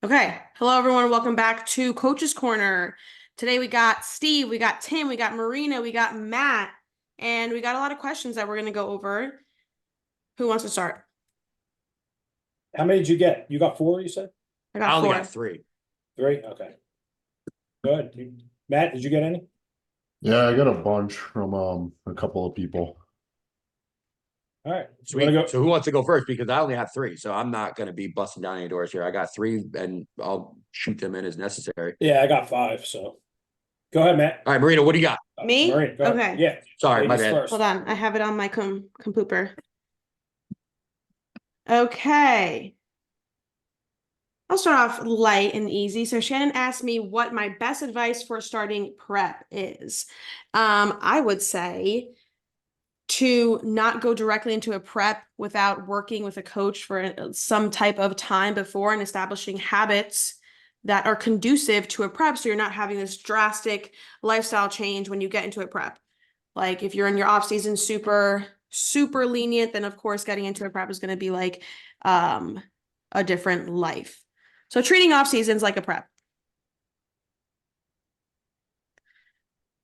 Okay. Hello, everyone. Welcome back to Coach's Corner. Today we got Steve, we got Tim, we got Marina, we got Matt, and we got a lot of questions that we're going to go over. Who wants to start? How many did you get? You got four, you said? I I got only four. got three. Three? Okay. Good. Matt, did you get any? Yeah, I got a bunch from a couple of people. All right. You Sweet. want to go? So who wants to go first? Because I only have three, so I'm not going to be busting down any doors here. I got three, and I'll shoot them in as necessary. Yeah, I got five. So go ahead, Matt. All right, Marina, what do you got? Me? Marina, go ahead. Okay. Yeah. Sorry, my ladies bad. first. Hold on. I have it on my computer. Okay. I'll start off light and easy. So Shannon asked me what my best advice for starting prep is. I would say to not go directly into a prep without working with a coach for some type of time before and establishing habits that are conducive to a prep, so you're not having this drastic lifestyle change when you get into a prep. Like if you're in your off season super lenient, then of course getting into a prep is going to be like a different life. So treating off seasons like a prep.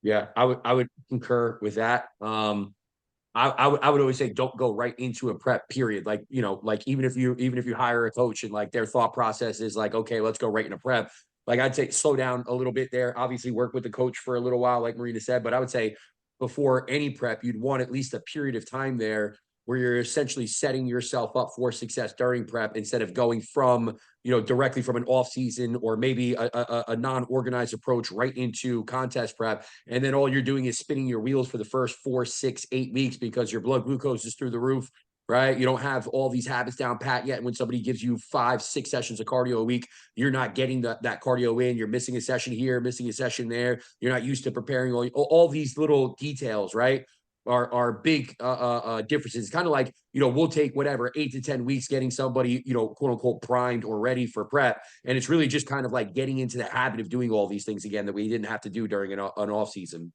Yeah, I would concur with that. I would always say don't go right into a prep period. Like, like even if you hire a coach and like their thought process is like, okay, let's go right into prep. Like I'd say slow down a little bit there. Obviously work with the coach for a little while, like Marina said, but I would say before any prep, you'd want at least a period of time there where you're essentially setting yourself up for success during prep instead of going from, directly from an off season or maybe a non-organized approach right into contest prep. And then all you're doing is spinning your wheels for the first 4, 6, 8 weeks because your blood glucose is through the roof, right? You don't have all these habits down pat yet. And when somebody gives you 5, 6 sessions of cardio a week, you're not getting that cardio in. You're missing a session here, missing a session there. You're not used to preparing all these little details, right? Are big differences. It's kind of like, we'll take whatever 8 to 10 weeks getting somebody, quote unquote, primed or ready for prep. And it's really just kind of like getting into the habit of doing all these things again that we didn't have to do during an off season.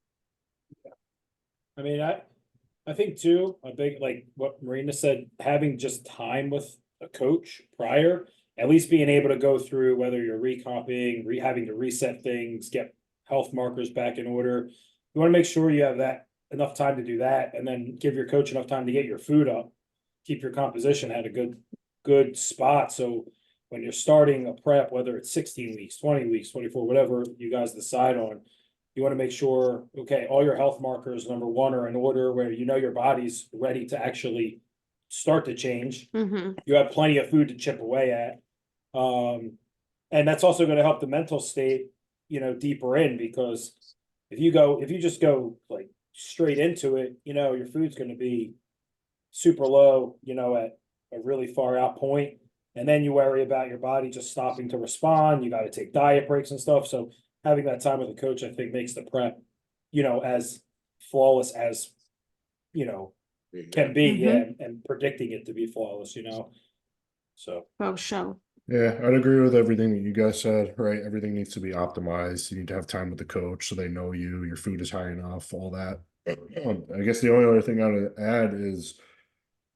I mean, I think too, a big, like what Marina said, having just time with a coach prior, at least being able to go through whether you're recomping, having to reset things, get health markers back in order. You want to make sure you have that enough time to do that, and then give your coach enough time to get your food up, keep your composition at a good spot. So when you're starting a prep, whether it's 16 weeks, 20 weeks, 24, whatever you guys decide on, you want to make sure, okay, all your health markers, number one, are in order where your body's ready to actually start to change. Mm-hmm. You have plenty of food to chip away at. And that's also going to help the mental state, deeper in, because if you just go like straight into it, your food's going to be super low, at a really far out point. And then you worry about your body just stopping to respond. You got to take diet breaks and stuff. So having that time with a coach, I think, makes the prep, as flawless as, can be. Mm-hmm. Yeah. And predicting it to be flawless, so. Oh, show. Yeah, I'd agree with everything that you guys said, right? Everything needs to be optimized. You need to have time with the coach so they know you, your food is high enough, all that. I guess the only other thing I would add is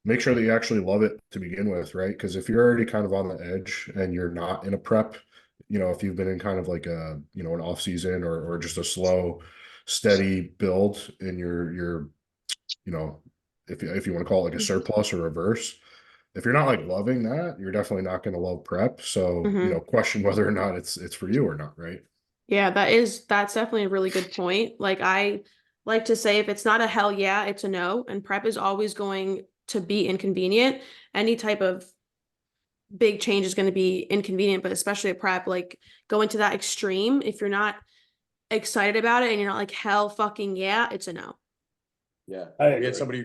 make sure that you actually love it to begin with, right? Because if you're already kind of on the edge and you're not in a prep, if you've been in kind of like a, an off season or just a slow, steady build in your, if you want to call it like a surplus or reverse, if you're not like loving that, you're definitely not going to love prep. So, Mm-hmm. question whether or not it's for you or not, right? Yeah, that's definitely a really good point. Like I like to say if it's not a hell yeah, it's a no. And prep is always going to be inconvenient. Any type of big change is going to be inconvenient, but especially a prep, like going to that extreme, if you're not excited about it and you're not like hell fucking yeah, it's a no. Yeah. I We agree.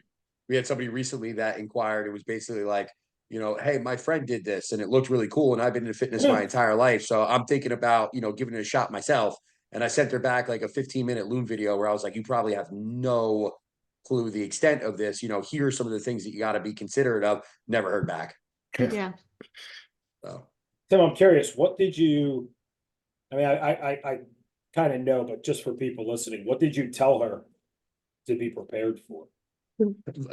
had somebody recently that inquired. It was basically like, hey, my friend did this and it looked really cool. And I've been in fitness my entire life. So I'm thinking about, giving it a shot myself. And I sent her back like a 15-minute Loom video where I was like, you probably have no clue the extent of this. Here are some of the things that you got to be considerate of. Never heard back. Yeah. So Tim, I'm curious, what did you, I mean, I kind of know, but just for people listening, what did you tell her to be prepared for?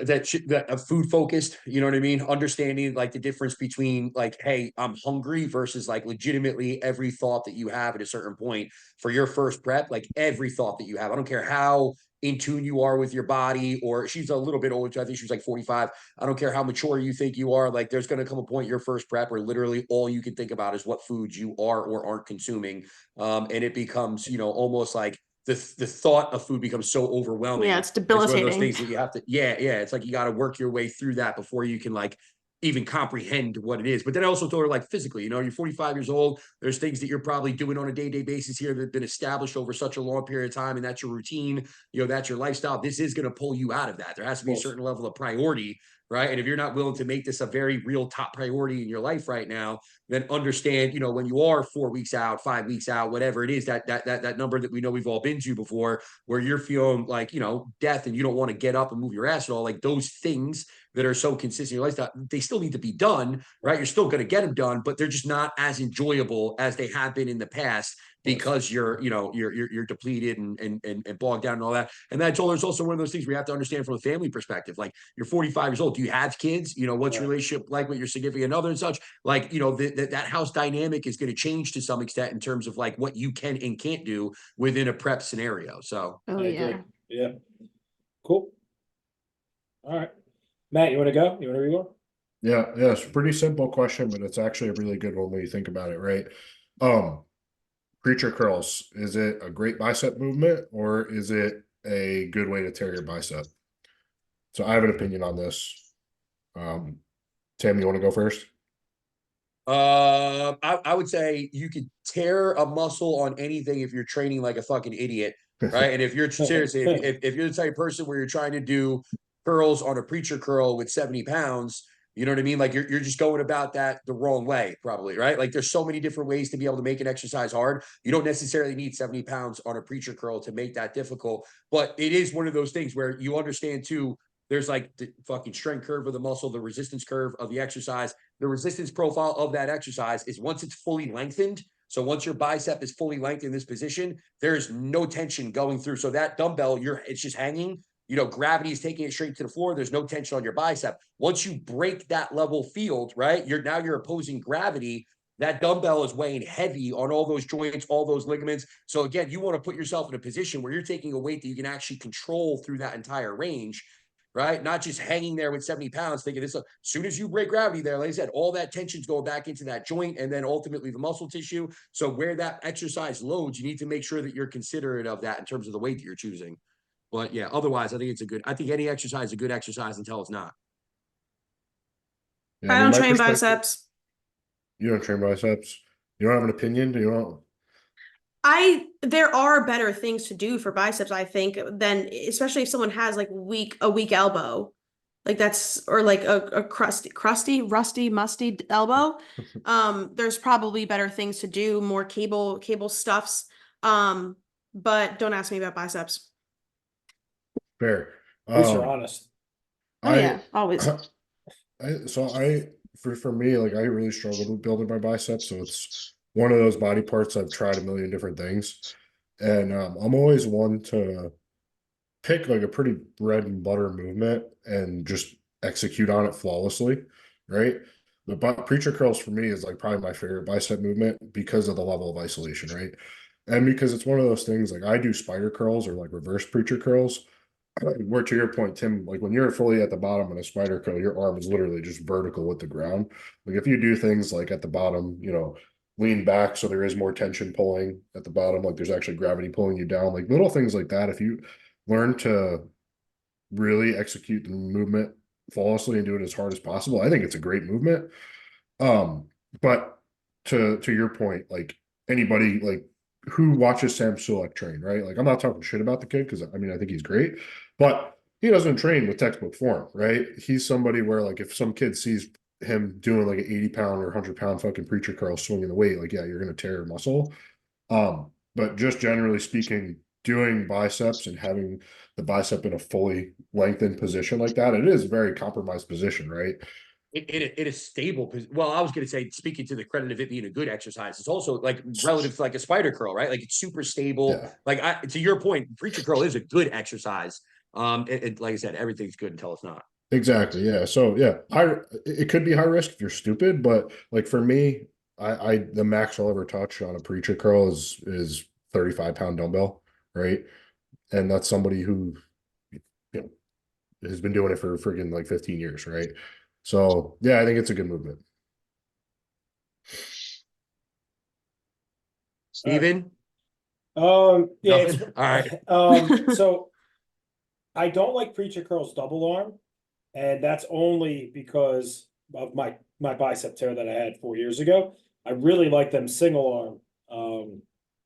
that food focused, you know what I mean? Understanding like the difference between like, hey, I'm hungry versus like legitimately every thought that you have at a certain point for your first prep, like every thought that you have. I don't care how in tune you are with your body, or she's a little bit older. I think she was like 45. I don't care how mature you think you are. Like there's going to come a point your first prep where literally all you can think about is what foods you are or aren't consuming. And it becomes, almost like the thought of food becomes so overwhelming. Yeah, it's It's one of those debilitating. things that you have to, yeah. It's like you got to work your way through that before you can like even comprehend what it is. But then I also thought like physically, you're 45 years old. There's things that you're probably doing on a day-to-day basis here that have been established over such a long period of time, and that's your routine. That's your lifestyle. This is going to pull you out of that. There has to be a certain level of priority, right? And if you're not willing to make this a very real top priority in your life right now, then understand, when you are 4 weeks out, 5 weeks out, whatever it is, that number that we know we've all been to before, where you're feeling like, death and you don't want to get up and move your ass at all, like those things that are so consistent in your lifestyle, they still need to be done, right? You're still going to get them done, but they're just not as enjoyable as they have been in the past because you're depleted and bogged down and all that. And that's all. There's also one of those things we have to understand from a family perspective. Like you're 45 years old. Do you have kids? What's your relationship like with your significant other and such? Like, that house dynamic is going to change to some extent in terms of like what you can and can't do within a prep scenario. So Oh, I yeah. agree. Yeah. Cool. All right. Matt, you want to go? You want to read one? Yeah, it's a pretty simple question, but it's actually a really good one when you think about it, right? Preacher curls, is it a great bicep movement or is it a good way to tear your bicep? So I have an opinion on this. Tim, you want to go first? I would say you could tear a muscle on anything if you're training like a fucking idiot, right? And if you're seriously, if you're the type of person where you're trying to do curls on a preacher curl with 70 pounds, you know what I mean? Like you're just going about that the wrong way, probably, right? Like there's so many different ways to be able to make an exercise hard. You don't necessarily need 70 pounds on a preacher curl to make that difficult, but it is one of those things where you understand too. There's like the fucking strength curve of the muscle, the resistance curve of the exercise. The resistance profile of that exercise is once it's fully lengthened. So once your bicep is fully lengthened in this position, there's no tension going through. So that dumbbell, it's just hanging. Gravity is taking it straight to the floor. There's no tension on your bicep. Once you break that level field, right? You're opposing gravity. That dumbbell is weighing heavy on all those joints, all those ligaments. So again, you want to put yourself in a position where you're taking a weight that you can actually control through that entire range, right? Not just hanging there with 70 pounds thinking this. As soon as you break gravity there, like I said, all that tension's going back into that joint and then ultimately the muscle tissue. So where that exercise loads, you need to make sure that you're considerate of that in terms of the weight that you're choosing. But yeah, otherwise, I think any exercise is a good exercise until it's not. Yeah, I I mean, don't my train perspective- biceps. You don't train biceps. You don't have an opinion. Do you don't? There are better things to do for biceps, I think, than especially if someone has like a weak elbow. Like that's or like a rusty, musty elbow. There's probably better things to do, more cable stuffs. But don't ask me about biceps. Fair. At least you're honest. Oh yeah, always. For me, like I really struggled with building my biceps. So it's one of those body parts I've tried a million different things. And I'm always one to pick like a pretty bread and butter movement and just execute on it flawlessly, right? But preacher curls for me is like probably my favorite bicep movement because of the level of isolation, right? And because it's one of those things like I do spider curls or like reverse preacher curls, where to your point, Tim, like when you're fully at the bottom in a spider curl, your arm is literally just vertical with the ground. Like if you do things like at the bottom, lean back so there is more tension pulling at the bottom, like there's actually gravity pulling you down, like little things like that. If you learn to really execute the movement flawlessly and do it as hard as possible, I think it's a great movement. But to your point, like anybody like who watches Sam Sulek train, right? Like I'm not talking shit about the kid because I mean I think he's great, but he doesn't train with textbook form, right? He's somebody where like if some kid sees him doing like an 80-pound or 100-pound fucking preacher curl swinging the weight, like yeah, you're gonna tear your muscle. But just generally speaking, doing biceps and having the bicep in a fully lengthened position like that, it is a very compromised position, right? It is stable. Well, I was going to say, speaking to the credit of it being a good exercise, it's also like relative to like a spider curl, right? Like it's super stable. Yeah. Like to your point, preacher curl is a good exercise. Like I said, everything's good until it's not. Exactly. Yeah. So yeah, it could be high risk if you're stupid, but like for me, the max I'll ever touch on a preacher curl is 35-pound dumbbell, right? And that's somebody who, you know, has been doing it for freaking like 15 years, right? So yeah, I think it's a good movement. Steven? Yeah, it's, Nothing? All right. so I don't like preacher curls double arm, and that's only because of my bicep tear that I had 4 years ago. I really like them single arm,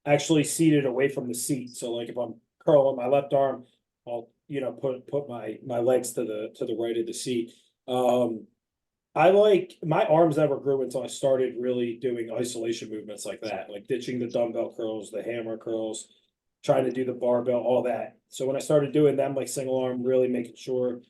actually seated away from the seat. So like if I'm curling my left arm, I'll put my legs to the right of the seat. I like my arms never grew until I started really doing isolation movements like that, like ditching the dumbbell curls, the hammer curls, trying to do the barbell, all that. So when I started doing them, like single arm, really making sure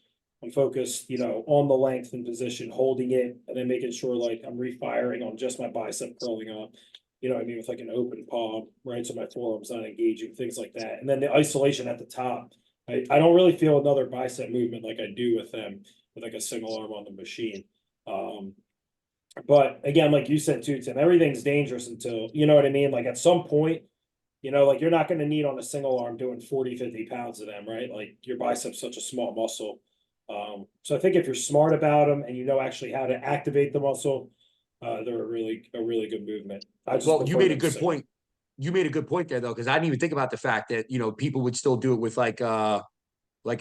I'm focused, on the length and position, holding it, and then making sure like I'm refiring on just my bicep curling up. You know what I mean? With like an open palm, right? So my forearm's not engaging, things like that. And then the isolation at the top. I don't really feel another bicep movement like I do with them with like a single arm on the machine. Um, but again, like you said too, Tim, everything's dangerous until, you know what I mean? Like at some point, like you're not gonna need on a single arm doing 40, 50 pounds of them, right? Like your bicep's such a small muscle. So I think if you're smart about them and you know actually how to activate the muscle, they're a really good movement. Well, you prefer made a them good single. point. You made a good point there though, because I didn't even think about the fact that people would still do it with like an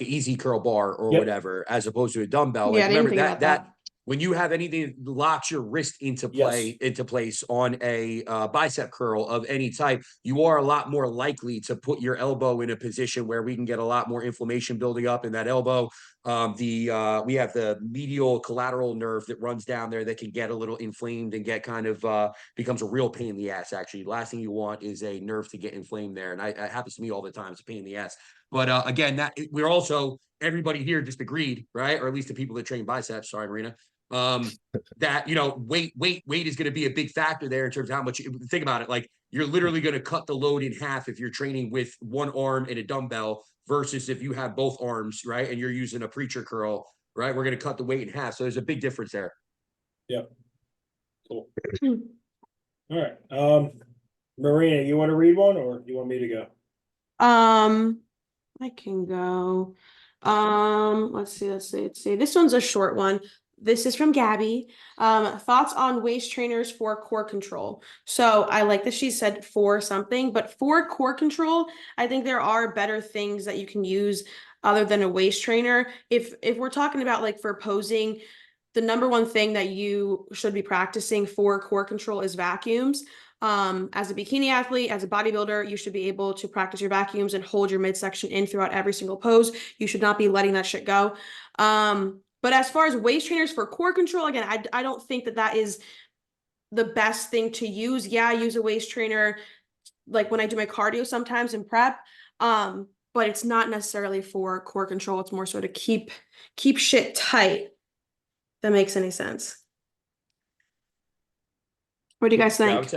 easy curl bar or Yep. whatever, as opposed to a dumbbell. Yeah, Like I didn't remember think about that that. when you have anything that locks your wrist into Yes. place on a bicep curl of any type, you are a lot more likely to put your elbow in a position where we can get a lot more inflammation building up in that elbow. We have the medial collateral nerve that runs down there that can get a little inflamed and get kind of becomes a real pain in the ass. Actually, last thing you want is a nerve to get inflamed there, and it happens to me all the time. It's a pain in the ass. But again, that we're also everybody here just agreed, right? Or at least the people that train biceps. Sorry, Marina. That weight is going to be a big factor there in terms of how much. Think about it, like you're literally going to cut the load in half if you're training with one arm and a dumbbell versus if you have both arms, right? And you're using a preacher curl, right? We're going to cut the weight in half, so there's a big difference there. Yep. Cool. All right. Marina, you want to read one or you want me to go? I can go. Let's see. This one's a short one. This is from Gabby. Thoughts on waist trainers for core control. So I like that she said for something, but for core control, I think there are better things that you can use other than a waist trainer. If we're talking about like for posing, the number one thing that you should be practicing for core control is vacuums. As a bikini athlete, as a bodybuilder, you should be able to practice your vacuums and hold your midsection in throughout every single pose. You should not be letting that shit go. But as far as waist trainers for core control, again, I don't think that is the best thing to use. Yeah, I use a waist trainer like when I do my cardio sometimes in prep. But it's not necessarily for core control. It's more so to keep shit tight. That makes any sense. What do you guys think?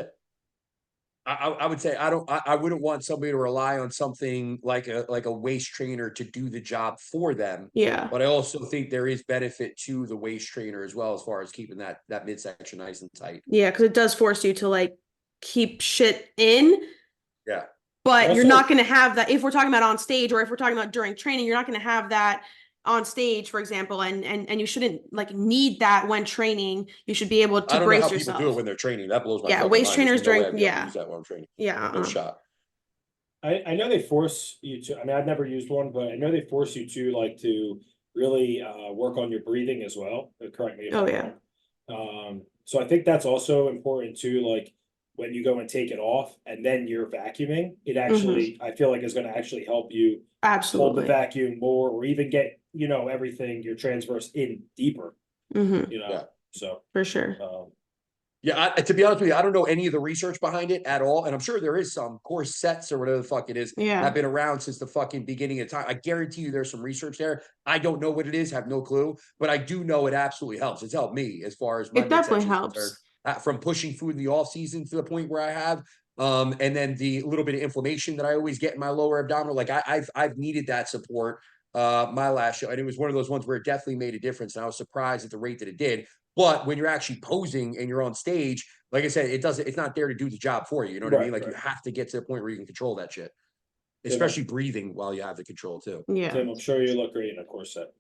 I would say I wouldn't want somebody to rely on something like a waist trainer to do the job for them. Yeah. But I also think there is benefit to the waist trainer as well, as far as keeping that midsection nice and tight. Yeah, because it does force you to like keep shit in. Yeah. But Also, you're not going to have that if we're talking about on stage, or if we're talking about during training, you're not going to have that on stage, for example, and you shouldn't like need that when training. You should be able to I don't know brace how yourself. people do it when they're training. That blows my Yeah, fucking waist mind. trainers There's no way during I'd be able to yeah. use that while I'm training. Yeah. No shot. I know they force you to, I mean, I've never used one, but I know they force you to like to really work on your breathing as well. Correct me if Oh, I'm yeah. wrong. So I think that's also important too, like when you go and take it off and then you're vacuuming, it actually, I feel like is gonna actually help you hold the Absolutely. vacuum more or even get, everything, your transverse in deeper, Yeah. so. For sure. Yeah, to be honest with you, I don't know any of the research behind it at all. And I'm sure there is some course sets or whatever the fuck it is Yeah. have been around since the fucking beginning of time. I guarantee you there's some research there. I don't know what it is, have no clue, but I do know it absolutely helps. It's helped me as far as my It definitely midsection is concerned. helps. From pushing food in the off season to the point where I have, and then the little bit of inflammation that I always get in my lower abdominal. Like I've needed that support. my last show, and it was one of those ones where it definitely made a difference. And I was surprised at the rate that it did. But when you're actually posing and you're on stage, like I said, it's not there to do the job for you. You know what I mean? Right, Like you right. have to get to the point where you can control that shit. Tim, Especially breathing while you have the control too. Yeah. Tim, I'm sure you look great in a corset.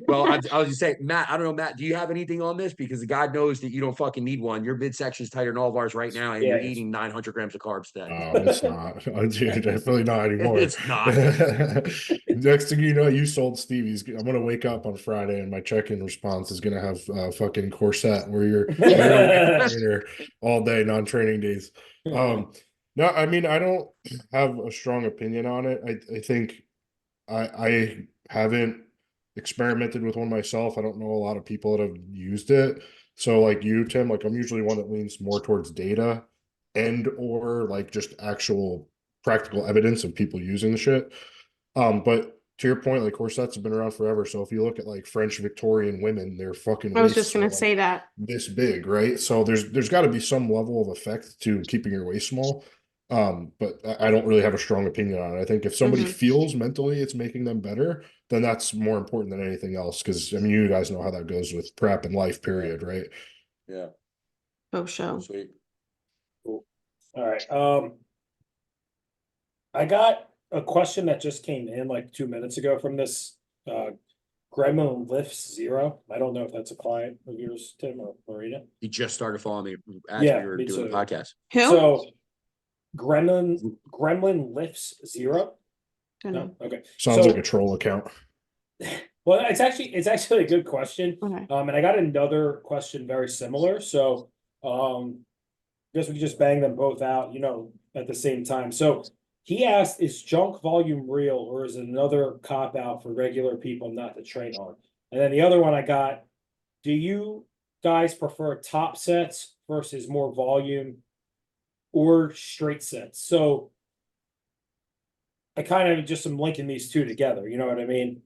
Well, I was just saying, Matt, I don't know, Matt, do you have anything on this? Because God knows that you don't fucking need one. Your midsection is tighter than all of ours right now, and Yeah, you're it's- eating 900 grams of carbs today. It's not. Dude, definitely not anymore. It's not. Next thing you know, you sold Stevie's. I'm gonna wake up on Friday and my check-in response is gonna have fucking corset where you're trainer all day, non-training days. No, I mean I don't have a strong opinion on it. I think I haven't experimented with one myself. I don't know a lot of people that have used it. So like you, Tim, like I'm usually one that leans more towards data and or like just actual practical evidence of people using the shit. But to your point, like corsets have been around forever. So if you look at like French Victorian women, they're fucking I was waists just gonna are, say like, that. this big, right? So there's got to be some level of effect to keeping your waist small. But I don't really have a strong opinion on it. I think if somebody Mhm. feels mentally it's making them better, then that's more important than anything else. Because I mean, you guys know how that goes with prep and life, period, right? Yeah, Oh, show. sweet. Cool. All right. I got a question that just came in like 2 minutes ago from this Gremlin Lifts Zero. I don't know if that's a client of yours, Tim or Marina. He just started following me as Yeah, we were me doing the too. podcast. Who? So Gremlin Lifts Zero. Don't No, know. okay. Sounds So- like a troll account. Well, it's actually a good question. Okay. And I got another question very similar. So I guess we could just bang them both out, at the same time. So he asked, is junk volume real or is it another cop out for regular people not to train on? And then the other one I got, do you guys prefer top sets versus more volume or straight sets? So I kind of just am linking these two together, you know what I mean?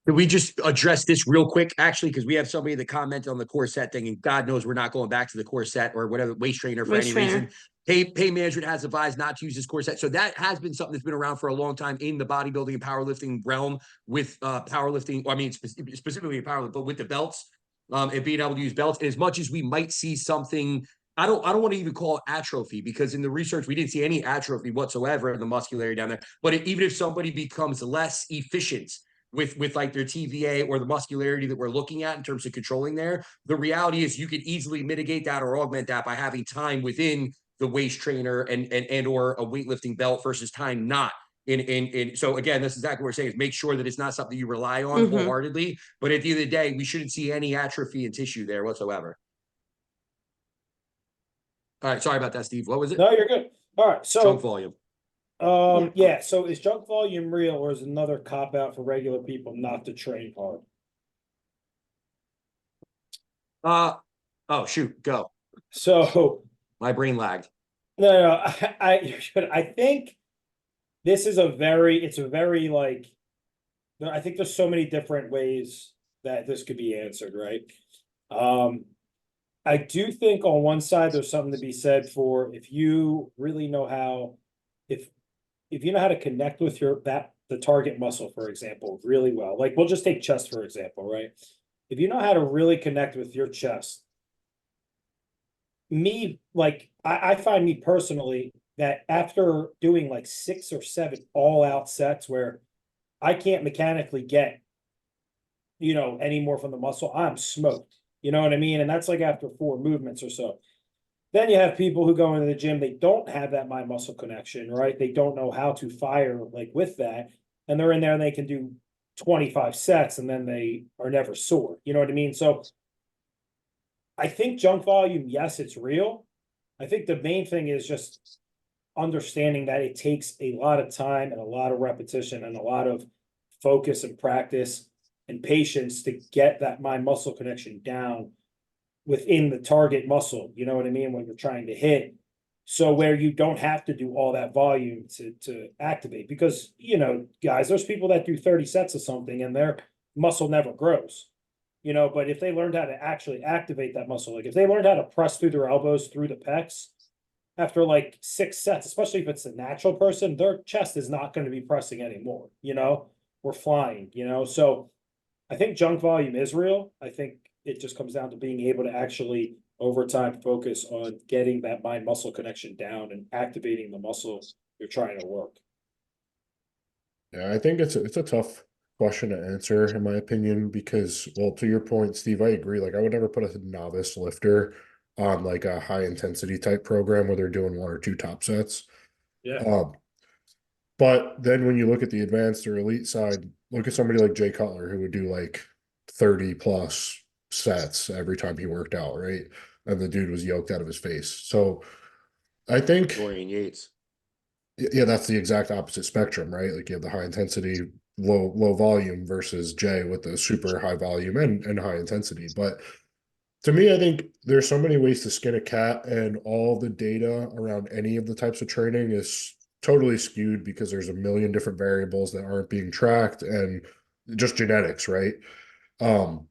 Can we just address this real quick, actually, because we have somebody that commented on the corset thing, and God knows we're not going back to the corset or whatever waist trainer for Waist any trainer. reason. Pain management has advised not to use this corset, so that has been something that's been around for a long time in the bodybuilding and powerlifting realm. With powerlifting, I mean specifically powerlifting, but with the belts, and being able to use belts. And as much as we might see something, I don't want to even call it atrophy, because in the research we didn't see any atrophy whatsoever in the muscularity down there. But even if somebody becomes less efficient with like their TVA or the muscularity that we're looking at in terms of controlling there, the reality is you could easily mitigate that or augment that by having time within the waist trainer and or a weightlifting belt versus time not in. So again, that's exactly what we're saying, is make sure that it's not something you rely on wholeheartedly. But at the end of the day, we shouldn't see any atrophy in tissue there whatsoever. All right, sorry about that, Steve. What was it? No, you're good. All right, Trunk so volume. yeah, so is junk volume real or is it another cop out for regular people not to train hard? Oh shoot, go. So My brain lagged. no, I think this is it's a very like, I think there's so many different ways that this could be answered, right? I do think on one side, there's something to be said for if you really know how, if you know how to connect with the target muscle, for example, really well, like we'll just take chest, for example, right? If you know how to really connect with your chest, I find me personally that after doing like 6 or 7 all out sets where I can't mechanically get, any more from the muscle, I'm smoked. You know what I mean? And that's like after 4 movements or so. Then you have people who go into the gym, they don't have that mind muscle connection, right? They don't know how to fire like with that. And they're in there and they can do 25 sets and then they are never sore. You know what I mean? So I think junk volume, yes, it's real. I think the main thing is just understanding that it takes a lot of time and a lot of repetition and a lot of focus and practice and patience to get that mind muscle connection down within the target muscle, you know what I mean, when you're trying to hit. So where you don't have to do all that volume to activate, because, guys, there's people that do 30 sets of something and their muscle never grows, but if they learned how to actually activate that muscle, like if they learned how to press through their elbows, through the pecs, after like 6 sets, especially if it's a natural person, their chest is not going to be pressing anymore, we're flying, you know, so I think junk volume is real. I think it just comes down to being able to actually over time focus on getting that mind muscle connection down and activating the muscle you're trying to work. Yeah, I think it's a tough question to answer in my opinion because, well, to your point, Steve, I agree. Like, I would never put a novice lifter on like a high intensity type program where they're doing one or two top sets. Yeah. Um, but then when you look at the advanced or elite side, look at somebody like Jay Cutler who would do like 30 plus sets every time he worked out, right? And the dude was yoked out of his face. So I think, Dorian Yates. yeah, that's the exact opposite spectrum, right? Like you have the high intensity, low volume versus Jay with the super high volume and high intensity. But to me, I think there's so many ways to skin a cat, and all the data around any of the types of training is totally skewed because there's a million different variables that aren't being tracked and just genetics, right? Um,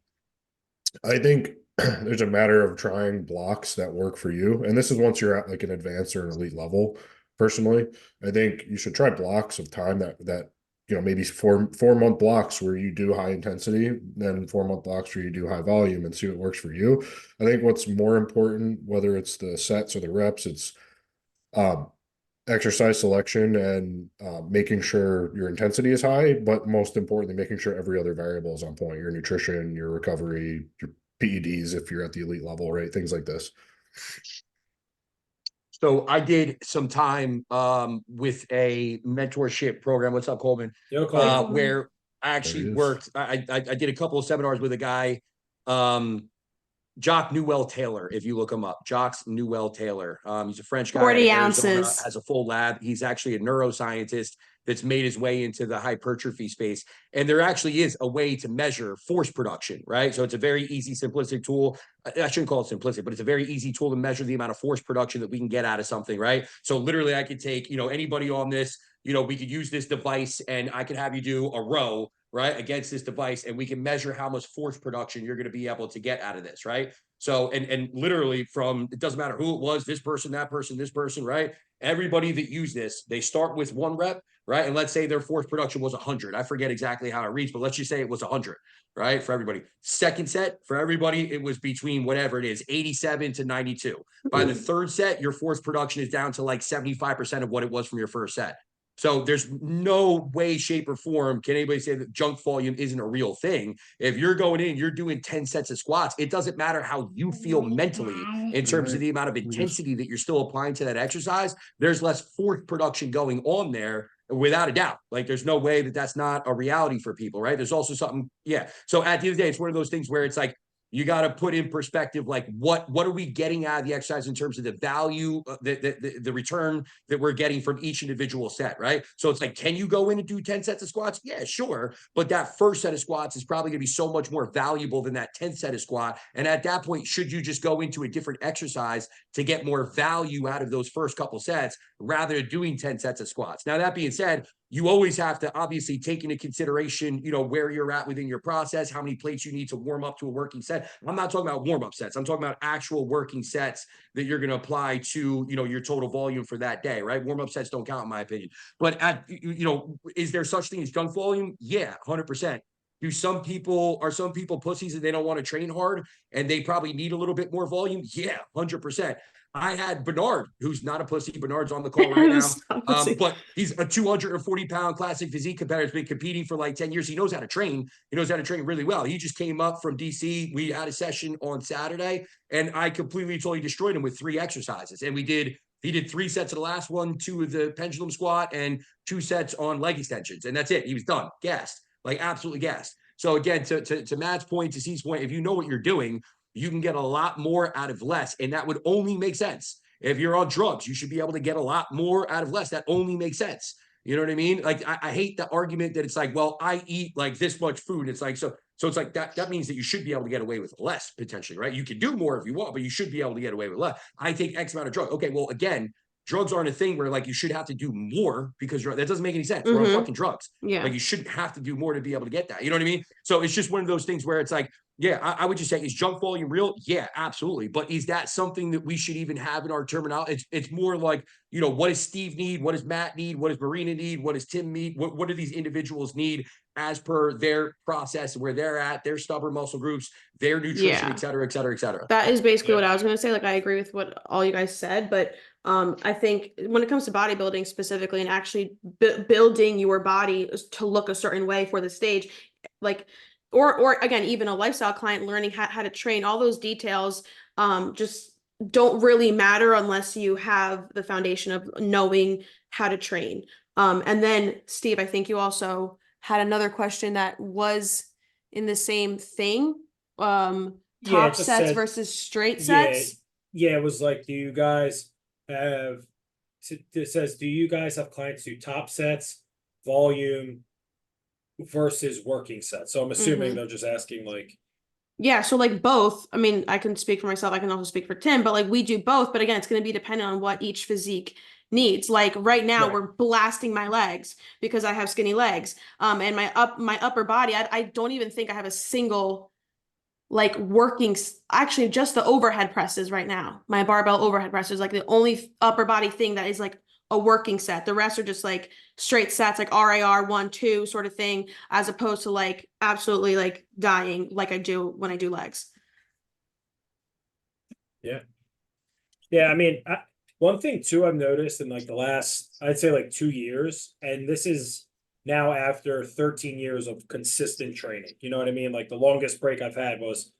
I think there's a matter of trying blocks that work for you. And this is once you're at like an advanced or an elite level. Personally, I think you should try blocks of time that maybe 4 month blocks where you do high intensity, then 4 month blocks where you do high volume and see what works for you. I think what's more important, whether it's the sets or the reps, it's um exercise selection and making sure your intensity is high, but most importantly, making sure every other variable is on point. Your nutrition, your recovery, your PEDs if you're at the elite level, right? Things like this. So I did some time with a mentorship program. What's up, Coleman? Yo, Clay. Where I There actually he is. worked. I did a couple of seminars with a guy, Jock Newell Taylor. If you look him up, Jock Newell Taylor. He's a French guy. 40 out of Arizona, ounces. has a full lab. He's actually a neuroscientist that's made his way into the hypertrophy space. And there actually is a way to measure force production, right? So it's a very easy, simplistic tool. I shouldn't call it simplistic, but it's a very easy tool to measure the amount of force production that we can get out of something, right? So literally I could take, anybody on this, we could use this device and I could have you do a row, right, against this device, and we can measure how much force production you're going to be able to get out of this, right? So, and literally from, it doesn't matter who it was, this person, that person, this person, right? Everybody that used this, they start with 1 rep, right? And let's say their force production was 100. I forget exactly how it reads, but let's just say it was 100, right? For everybody. Second set, for everybody, it was between whatever it is, 87 to 92. By the third set, your force production is down to like 75% of what it was from your first set. So there's no way, shape, or form can anybody say that junk volume isn't a real thing. If you're going in, you're doing 10 sets of squats. It doesn't matter how you feel mentally in terms of the amount of intensity that you're still applying to that exercise. There's less force production going on there without a doubt. Like there's no way that that's not a reality for people, right? There's also something, yeah. So at the end of the day, it's one of those things where it's like, you got to put in perspective, like what are we getting out of the exercise in terms of the value, the return that we're getting from each individual set, right? So it's like, can you go in and do 10 sets of squats? Yeah, sure. But that first set of squats is probably going to be so much more valuable than that 10th set of squat. And at that point, should you just go into a different exercise to get more value out of those first couple sets rather than doing 10 sets of squats? Now, that being said, you always have to obviously take into consideration, where you're at within your process, how many plates you need to warm up to a working set. I'm not talking about warm-up sets. I'm talking about actual working sets that you're going to apply to, your total volume for that day, right? Warm-up sets don't count in my opinion. But is there such thing as junk volume? Yeah, 100%. Are some people pussies and they don't want to train hard and they probably need a little bit more volume? Yeah, 100%. I had Bernard, who's not a pussy. Bernard's on the call right now. But he's a 240-pound classic physique competitor. He's been competing for like 10 years. He knows how to train. He knows how to train really well. He just came up from DC. We had a session on Saturday, and I completely totally destroyed him with 3 exercises. And he did 3 sets of the last one, 2 of the pendulum squat, and 2 sets on leg extensions. And that's it. He was done. Gassed. Like absolutely gassed. So again, to Matt's point, to Steve's point, if you know what you're doing, you can get a lot more out of less. And that would only make sense. If you're on drugs, you should be able to get a lot more out of less. That only makes sense. You know what I mean? Like, I hate the argument that it's like, well, I eat like this much food. It's like, so it's like that means that you should be able to get away with less potentially, right? You can do more if you want, but you should be able to get away with less. I take X amount of drugs. Okay, well, again, drugs aren't a thing where like you should have to do more because that doesn't make any sense. We're on Mhm. fucking drugs. Yeah. Like you shouldn't have to do more to be able to get that. You know what I mean? So it's just one of those things where it's like, yeah, I would just say, is junk volume real? Yeah, absolutely. But is that something that we should even have in our terminology? It's more like, you know, what does Steve need? What does Matt need? What does Marina need? What does Tim need? What do these individuals need as per their process, where they're at, their stubborn muscle groups, their nutrition, Yeah. et cetera, et cetera, et cetera. That is basically Yeah. what I was going to say. Like, I agree with what all you guys said, but I think when it comes to bodybuilding specifically and actually building your body to look a certain way for the stage, like, or again, even a lifestyle client learning how to train, all those details just don't really matter unless you have the foundation of knowing how to train. And then, Steve, I think you also had another question that was in the same thing. Yeah, it Top just sets said- versus straight Yeah, sets. yeah, it was like, do you guys have, it says, do you guys have clients do top sets, volume versus working sets? So I'm assuming Mhm. they're just asking like, Yeah, so like both. I mean, I can speak for myself. I can also speak for Tim, but like we do both. But again, it's going to be dependent on what each physique needs. Like right now, Right. we're blasting my legs because I have skinny legs. And my upper body. I don't even think I have a single like actually just the overhead presses right now. My barbell overhead presses like the only upper body thing that is like a working set. The rest are just like straight sets, like RIR 1, 2 sort of thing, as opposed to like absolutely like dying like I do when I do legs. yeah, I mean, one thing too I've noticed in like the last, I'd say like 2 years, and this is now after 13 years of consistent training. You know what I mean? Like the longest break I've had was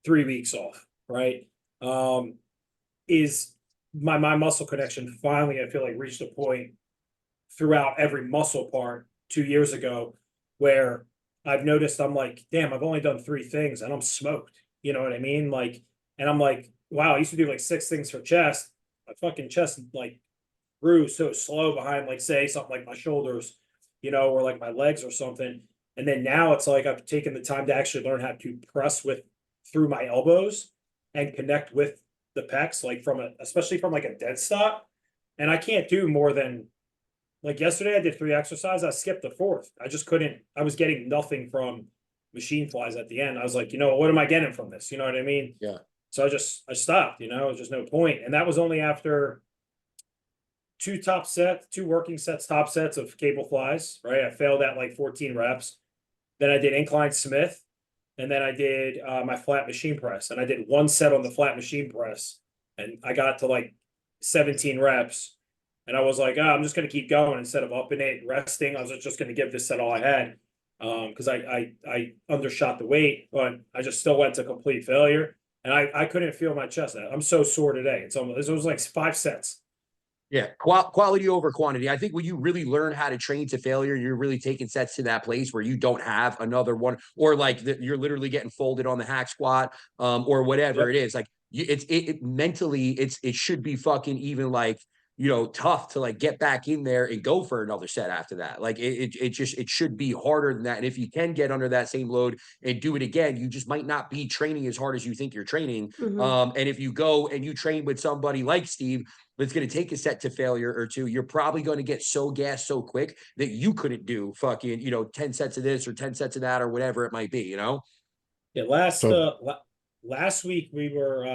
3 weeks off, right? Is my muscle connection finally, I feel like, reached a point throughout every muscle part 2 years ago where I've noticed I'm like, damn, I've only done 3 things and I'm smoked. You know what I mean? Like, and I'm like, wow, I used to do like 6 things for chest. My fucking chest like grew so slow behind, like, say something like my shoulders, or like my legs or something. And then now it's like I've taken the time to actually learn how to press with through my elbows and connect with the pecs, like especially from like a dead stop. And I can't do more than like yesterday. I did 3 exercises. I skipped the fourth. I just couldn't. I was getting nothing from machine flies at the end. I was like, what am I getting from this? You know what I mean? Yeah. So I stopped. There's just no point. And that was only after 2 working sets, top sets of cable flies. Right. I failed at like 14 reps. Then I did incline Smith. And then I did my flat machine press, and I did 1 set on the flat machine press, and I got to like 17 reps, and I was like, I'm just going to keep going instead of upping it, resting. I was just going to give this set all I had because I undershot the weight, but I just still went to complete failure, and I couldn't feel my chest. I'm so sore today. It was like 5 sets. Yeah, quality over quantity. I think when you really learn how to train to failure, you're really taking sets to that place where you don't have another one, or like you're literally getting folded on the hack squat, or whatever it is. Like it mentally, it should be fucking even like tough to like get back in there and go for another set after that. Like it should be harder than that. And if you can get under that same load and do it again, you just might not be training as hard as you think you're training. Mhm. And if you go and you train with somebody like Steve, that's going to take a set to failure or two, you're probably going to get so gassed so quick that you couldn't do fucking, 10 sets of this or 10 sets of that or whatever it might be, Yeah, last week we were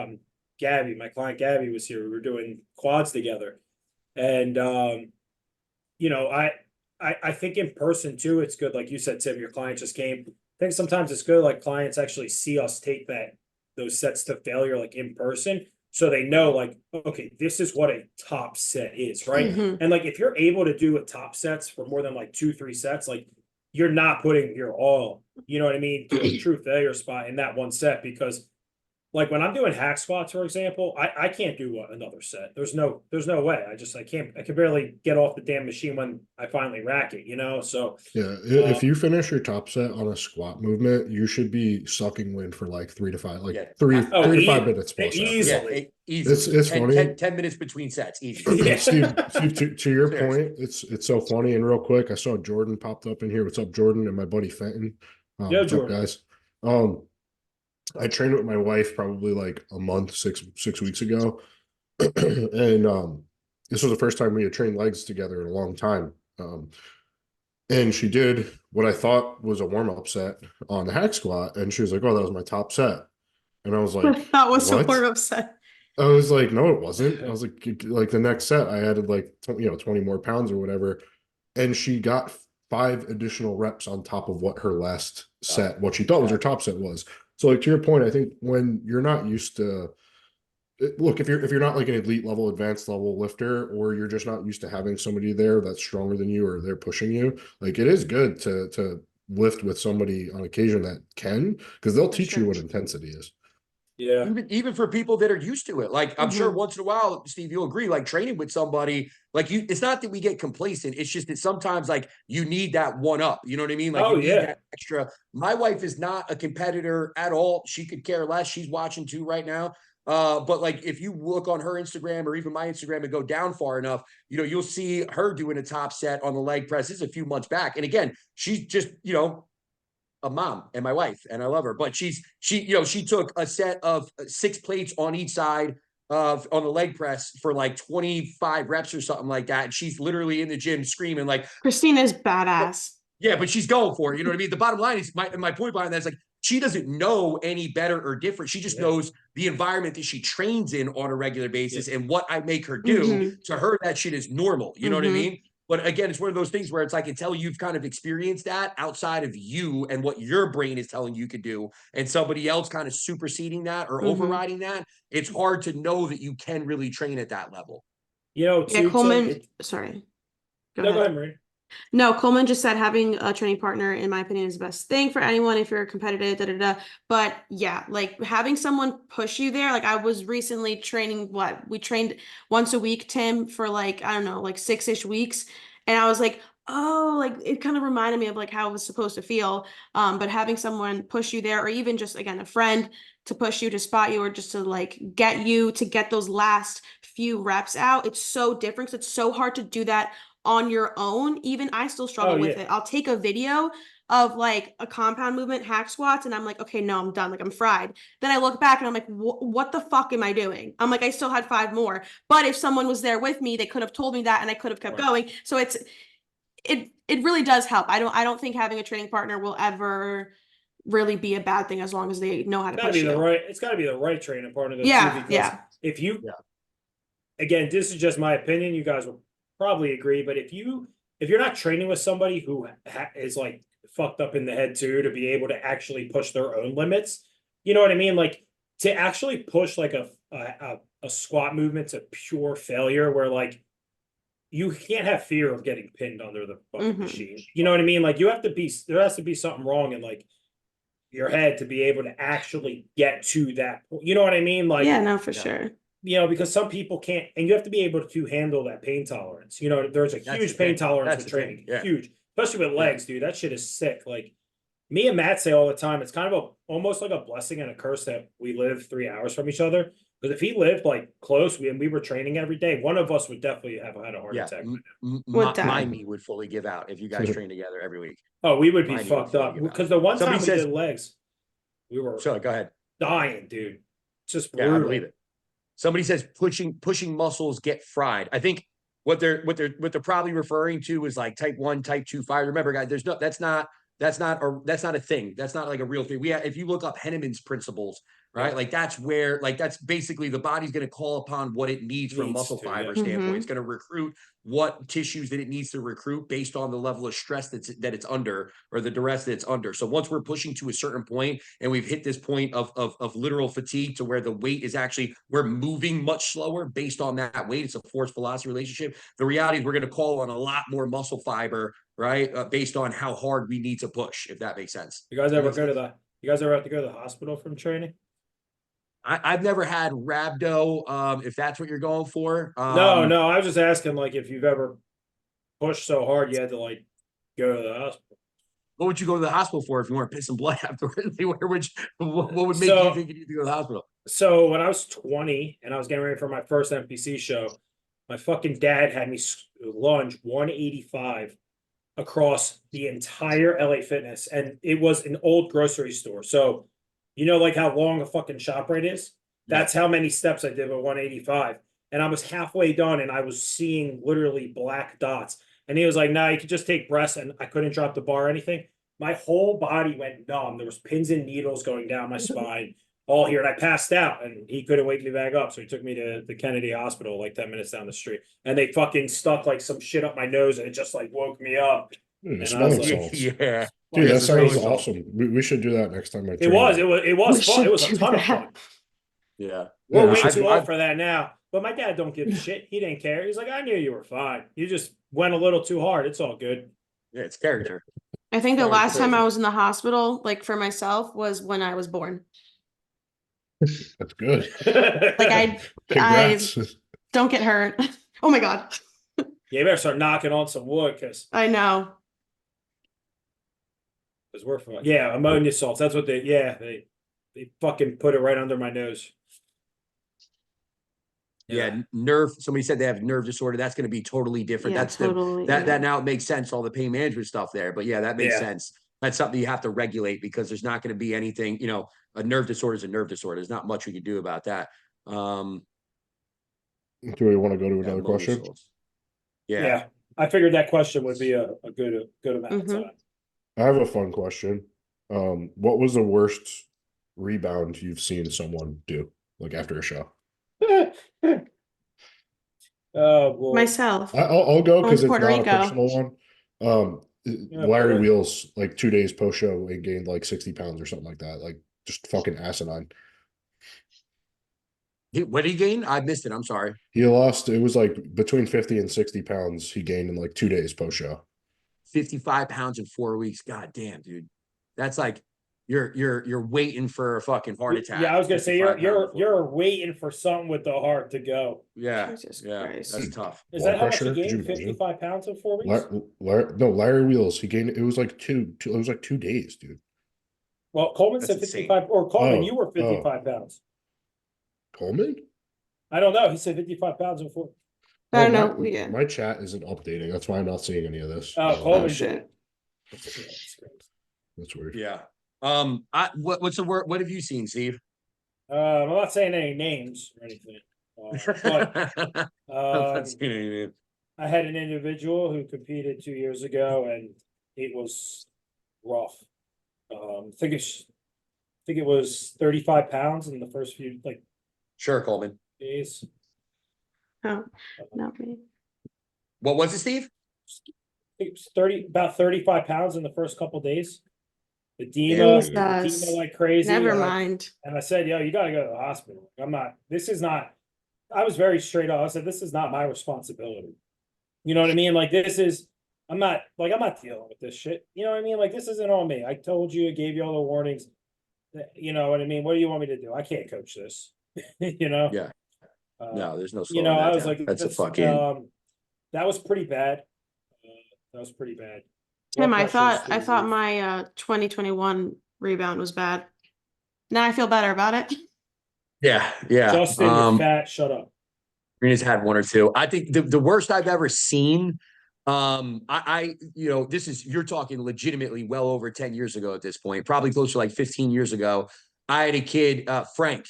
Gabby, my client Gabby was here. We were doing quads together. And I think in person too, it's good. Like you said, Tim, your client just came. I think sometimes it's good, like clients actually see us take those sets to failure, like in person. So they know, like, okay, this is what a top set is, right? Mhm. And like, if you're able to do a top sets for more than like 2-3 sets, like you're not putting your all, you know what I mean, to a true failure spot in that one set. Because like when I'm doing hack squats, for example, I can't do another set. There's no way. I can barely get off the damn machine when I finally rack it, So Yeah, if you finish your top set on a squat movement, you should be sucking wind for like 3 to 5, like Yeah. 3 Oh, 3 to 5 easy. minutes plus. after Easily. that. Yeah, easy. It's 10, funny. 10 minutes between sets, easy. Yeah. Steve, to your Seriously. point, it's so funny. And real quick, I saw Jordan popped up in here. What's up, Jordan? And my buddy Fenton. Yo, What's up, Jordan. guys? I trained with my wife probably like a month, six weeks ago. And this was the first time we had trained legs together in a long time. And she did what I thought was a warm-up set on the hack squat, and she was like, "Oh, that was my top set." And I was like, That was so "What?" upset. I was like, "No, it wasn't." I was like the next set, I added like 20 more pounds or whatever, and she got 5 additional reps on top of what her last set, what she thought was her top set was. So, like to your point, I think when you're not used to look, if you're not like an elite level, advanced level lifter, or you're just not used to having somebody there that's stronger than you or they're pushing you, like it is good to lift with somebody on occasion that can, because they'll For teach sure. you what intensity is. Yeah. Even for people that are used to it. Like I'm sure Mhm. once in a while, Steve, you'll agree, like training with somebody, like it's not that we get complacent. It's just that sometimes like you need that one up. You know what I mean? Like Oh, you need yeah. that extra. My wife is not a competitor at all. She could care less. She's watching too right now. But like if you look on her Instagram or even my Instagram and go down far enough, you'll see her doing a top set on the leg press. This is a few months back. And again, she's just, a mom and my wife, and I love her. But she took a set of 6 plates on each side of on the leg press for like 25 reps or something like that. And she's literally in the gym screaming like, Christina's badass. yeah, but she's going for it. You know what I mean? The bottom line is my point behind that is like she doesn't know any better or different. She just Yeah. knows the environment that she trains in on a regular basis and what I make her do. Mhm. To her, that shit is normal. You know what I Mhm. mean? But again, it's one of those things where it's like until you've kind of experienced that outside of you and what your brain is telling you could do, and somebody else kind of superseding that or Mhm. overriding that, it's hard to know that you can really train at that level. Yeah, Too, Tim, Coleman. Sorry. Go no, go ahead. ahead, Marie. No, Coleman just said having a training partner, in my opinion, is the best thing for anyone if you're competitive, da da da. But yeah, like having someone push you there. Like I was recently training, we trained once a week, Tim, for like, I don't know, like 6-ish weeks. And I was like, oh, like it kind of reminded me of like how it was supposed to feel. But having someone push you there, or even just again, a friend to push you, to spot you, or just to like get you to get those last few reps out, it's so different. 'Cause it's so hard to do that on your own. Even I still struggle Oh, with yeah. it. I'll take a video of like a compound movement, hack squats, and I'm like, okay, no, I'm done. Like I'm fried. Then I look back and I'm like, what the fuck am I doing? I'm like, I still had 5 more. But if someone was there with me, they could have told me that and I could have kept Right. going. So it really does help. I don't think having a training partner will ever really be a bad thing as long as they know how to It's gotta push be the you. right, it's gotta be the right training partner though, too, Yeah, because yeah. if you, Yeah. again, this is just my opinion, you guys will probably agree, but if you're not training with somebody who is like fucked up in the head too, to be able to actually push their own limits, you know what I mean? Like to actually push like a squat movement to pure failure where like you can't have fear of getting pinned under the fucking Mhm. machine. You know what I mean? Like there has to be something wrong in like your head to be able to actually get to that point. You know what I mean? Like, Yeah, no, for Yeah. sure. because some people can't, and you have to be able to handle that pain tolerance. There's a That's huge the pain thing. tolerance That's with the thing. training, Yeah. huge, especially with Yeah. legs, dude. That shit is sick. Like me and Matt say all the time, it's kind of almost like a blessing and a curse that we live 3 hours from each other. Because if he lived like close, and we were training every day, one of us would definitely have had a heart Yeah. attack. Would My die. knee would fully give out if you guys train together every week. Oh, we would be My knee would fucked fully up. give out. Because the one Somebody time we says, did legs, we were sorry, go ahead. dying, dude. Just Yeah, I brutal. believe it. Somebody says pushing muscles get fried. I think what they're probably referring to is like type 1, type 2 fire. Remember, guys, that's not a thing. That's not like a real thing. If you look up Henneman's principles, right? Like that's basically the body's going to call upon what it needs from a Needs muscle to, fiber yeah. standpoint. Mhm. It's going to recruit what tissues that it needs to recruit based on the level of stress that it's under, or the duress that it's under. So once we're pushing to a certain point and we've hit this point of literal fatigue to where the weight is actually, we're moving much slower based on that weight. It's a force velocity relationship. The reality is we're going to call on a lot more muscle fiber, right? Based on how hard we need to push, if that makes sense. You guys ever you guys ever have to go to the hospital from training? I've never had rhabdo, if that's what you're going for. No, I was just asking like if you've ever pushed so hard you had to like go to the hospital. What would you go to the hospital for if you weren't pissing blood afterwards? What would make So- you think you need to go to the hospital? So when I was 20 and I was getting ready for my first NPC show, my fucking dad had me lunge 185 across the entire LA Fitness, and it was an old grocery store. So like how long a fucking ShopRite is? That's how many steps I did with 185. And I was halfway done and I was seeing literally black dots. And he was like, "No, you could just take breaths." And I couldn't drop the bar or anything. My whole body went numb. There was pins and needles going down my spine, all here. And I passed out and he couldn't wake me back up. So he took me to the Kennedy Hospital, like 10 minutes down the street. And they fucking stuck like some shit up my nose and it just like woke me up. Dude, And I smelling was like, salts. Yeah. Dude, Fucking that sounds crazy. awesome. We should do that next time I It train. was We fun. It was should a do ton of that. fun. Yeah. We're Yeah, way I've- too old I've- for that now. But my dad don't give a shit. He didn't care. He's like, "I knew you were fine. You just went a little too hard. It's all good." Yeah, it's character. I think the Very last time I crazy. was in the hospital, like for myself, was when I was born. That's good. Like I Congrats. don't get hurt. Oh my God. You better start knocking on some wood because I know. we're from ammonia salts. That's what they fucking put it right under my nose. Yeah. Nerve. Somebody said they have nerve disorder. That's going to be totally different. Yeah, That's totally. that now it makes sense, all the pain management stuff there. But yeah, that makes Yeah. sense. That's something you have to regulate because there's not going to be anything, a nerve disorder is a nerve disorder. There's not much we can do about that. Do we want to go to Yeah, another ammonia question? salts. Yeah. Yeah. I figured that question would be a good amount of Mhm. time. I have a fun question. What was the worst rebound you've seen someone do, like after a show? Oh boy. Myself. I'll go because it's Puerto not Rico. a personal one. Larry Puerto- Wheels, like 2 days post show, and gained like 60 pounds or something like that. Like just fucking asinine. What did he gain? I missed it. I'm sorry. He lost. It was like between 50 and 60 pounds. He gained in like 2 days post show. 55 pounds in 4 weeks. God damn, dude. That's like you're waiting for a fucking heart attack. Yeah, I was gonna say 55 pounds in 4 you're waiting for something with the heart to go. Yeah. Jesus Yeah. Christ. That's tough. Is Blood that how much pressure? he Could you gained? imagine? 55 pounds in 4 weeks? Larry Wheels. He gained. It was like it was like 2 days, dude. Well, Coleman That's said insane. 55, or Coleman, Oh, you were 55 pounds. Coleman. I don't know. He said 55 pounds in 4. I don't Oh, know. Yeah. My chat isn't updating. That's why I'm not seeing any of this. Oh, Coleman shit. did. That's weird. Yeah. What's the word? What have you seen, Steve? I'm not saying any names or anything. But I'm not seeing anything. I had an individual who competed 2 years ago, and it was rough. I think it was 35 pounds in the first few Sure, Coleman. days. Oh, not me. What was it, Steve? It was about 35 pounds in the first couple days. Edema Jesus. like crazy. Never and mind. I said, "Yo, you got to go to the hospital." This is not. I was very straight up. I said, "This is not my responsibility." You know what I mean? Like I'm not dealing with this shit. You know what I mean? Like this isn't on me. I told you, I gave you all the warnings. You know what I mean? What do you want me to do? I can't coach this. You know? Yeah. Uh, No, there's no. you know, I was down. like, that's a fucking. that was pretty bad. That was pretty bad. Tim, Blood I pressure's thought through the roof. my 2021 rebound was bad. Now I feel better about it. Yeah. Yeah. Justin, you're fat. Shut up. Green's had one or two. I think the worst I've ever seen. This is, you're talking legitimately well over 10 years ago at this point, probably close to like 15 years ago. I had a kid, Frank,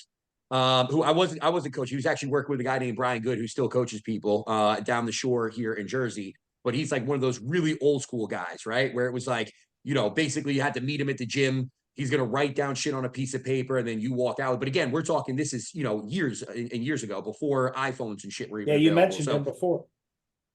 who I wasn't coaching. He was actually working with a guy named Brian Good, who still coaches people down the shore here in Jersey. But he's like one of those really old school guys, right? Where it was like, basically you had to meet him at the gym. He's going to write down shit on a piece of paper and then you walk out. But again, we're talking, this is, years and years ago before iPhones and shit were even Yeah, you available. mentioned So, him before.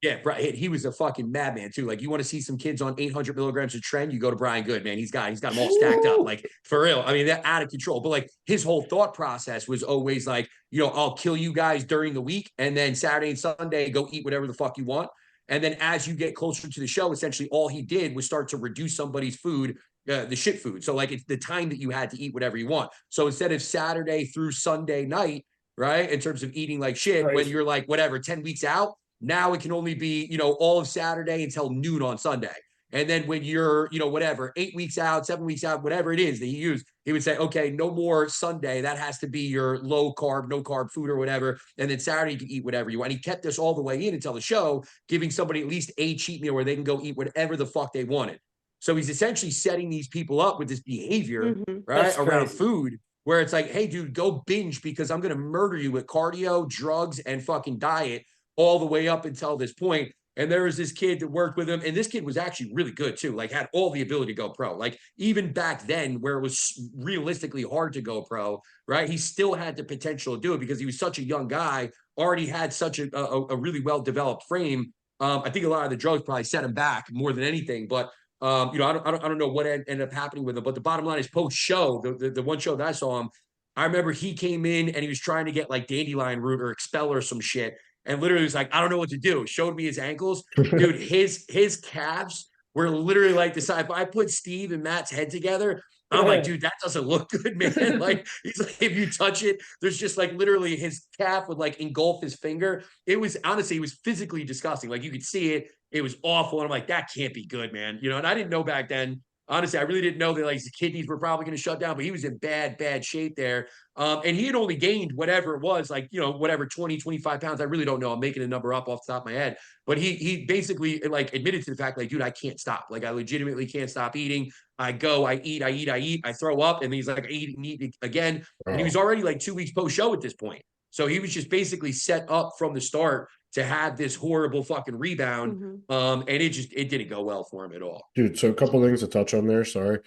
yeah, he was a fucking madman too. Like, you want to see some kids on 800 milligrams of Tren, you go to Brian Good, man. He's got them all stacked up, like for real. I mean, they're out of control. But like his whole thought process was always like, I'll kill you guys during the week, and then Saturday and Sunday go eat whatever the fuck you want. And then as you get closer to the show, essentially all he did was start to reduce somebody's food, the shit food. So like it's the time that you had to eat whatever you want. So instead of Saturday through Sunday night, right, in terms of eating like shit, Right. when you're like whatever 10 weeks out, now it can only be all of Saturday until noon on Sunday. And then when you're 8 weeks out, 7 weeks out, whatever it is that he used, he would say, okay, no more Sunday. That has to be your low carb, no carb food or whatever. And then Saturday you can eat whatever you want. And he kept this all the way in until the show, giving somebody at least a cheat meal where they can go eat whatever the fuck they wanted. So he's essentially setting these people up with this behavior, Mhm. right, That's around crazy. food. where it's like, hey, dude, go binge because I'm going to murder you with cardio, drugs, and fucking diet all the way up until this point. And there was this kid that worked with him, and this kid was actually really good too, like had all the ability to go pro. Like even back then, where it was realistically hard to go pro, right? He still had the potential to do it because he was such a young guy, already had such a really well developed frame. I think a lot of the drugs probably set him back more than anything. But you know, I don't know what ended up happening with him. But the bottom line is, post show, the one show that I saw him, I remember he came in and he was trying to get like dandelion root or expel or some shit. And literally was like, I don't know what to do. Showed me his ankles. Dude, his calves were literally like the size. If I put Steve and Matt's head together, I'm like, dude, that doesn't look good, man. Like, he's like, if you touch it, there's just like literally his calf would like engulf his finger. It was honestly, it was physically disgusting. Like you could see it. It was awful. And I'm like, that can't be good, man. You know, and I didn't know back then. Honestly, I really didn't know that like his kidneys were probably going to shut down, but he was in bad shape there. And he had only gained whatever it was, like, you know, whatever, 20, 25 pounds. I really don't know. I'm making a number up off the top of my head. But he basically like admitted to the fact, like, dude, I can't stop. Like, I legitimately can't stop eating. I go, I eat, I throw up. And he's like, I eat and eat again. And he was already like 2 weeks post show at this point. So he was just basically set up from the start to have this horrible fucking rebound. And it didn't go well for him at all. Dude, so a couple things to touch on there. Sorry.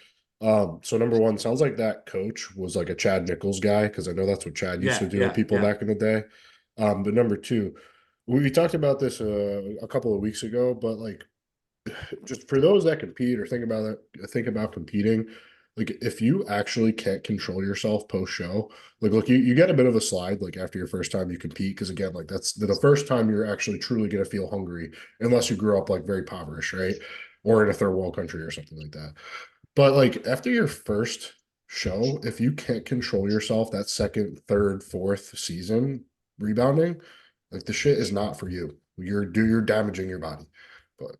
So number one, sounds like that coach was like a Chad Nichols guy, because I know that's what Chad used to do with people back in the day. But number two, we talked about this a couple of weeks ago, but like just for those that compete or think about competing, like if you actually can't control yourself post show, like look, you get a bit of a slide like after your first time you compete, because again, like that's the first time you're actually truly gonna feel hungry, unless you grew up like very impoverished, right? Or in a third world country or something like that. But like after your first show, if you can't control yourself that second, third, fourth season rebounding, like the shit is not for you. You're damaging your body. But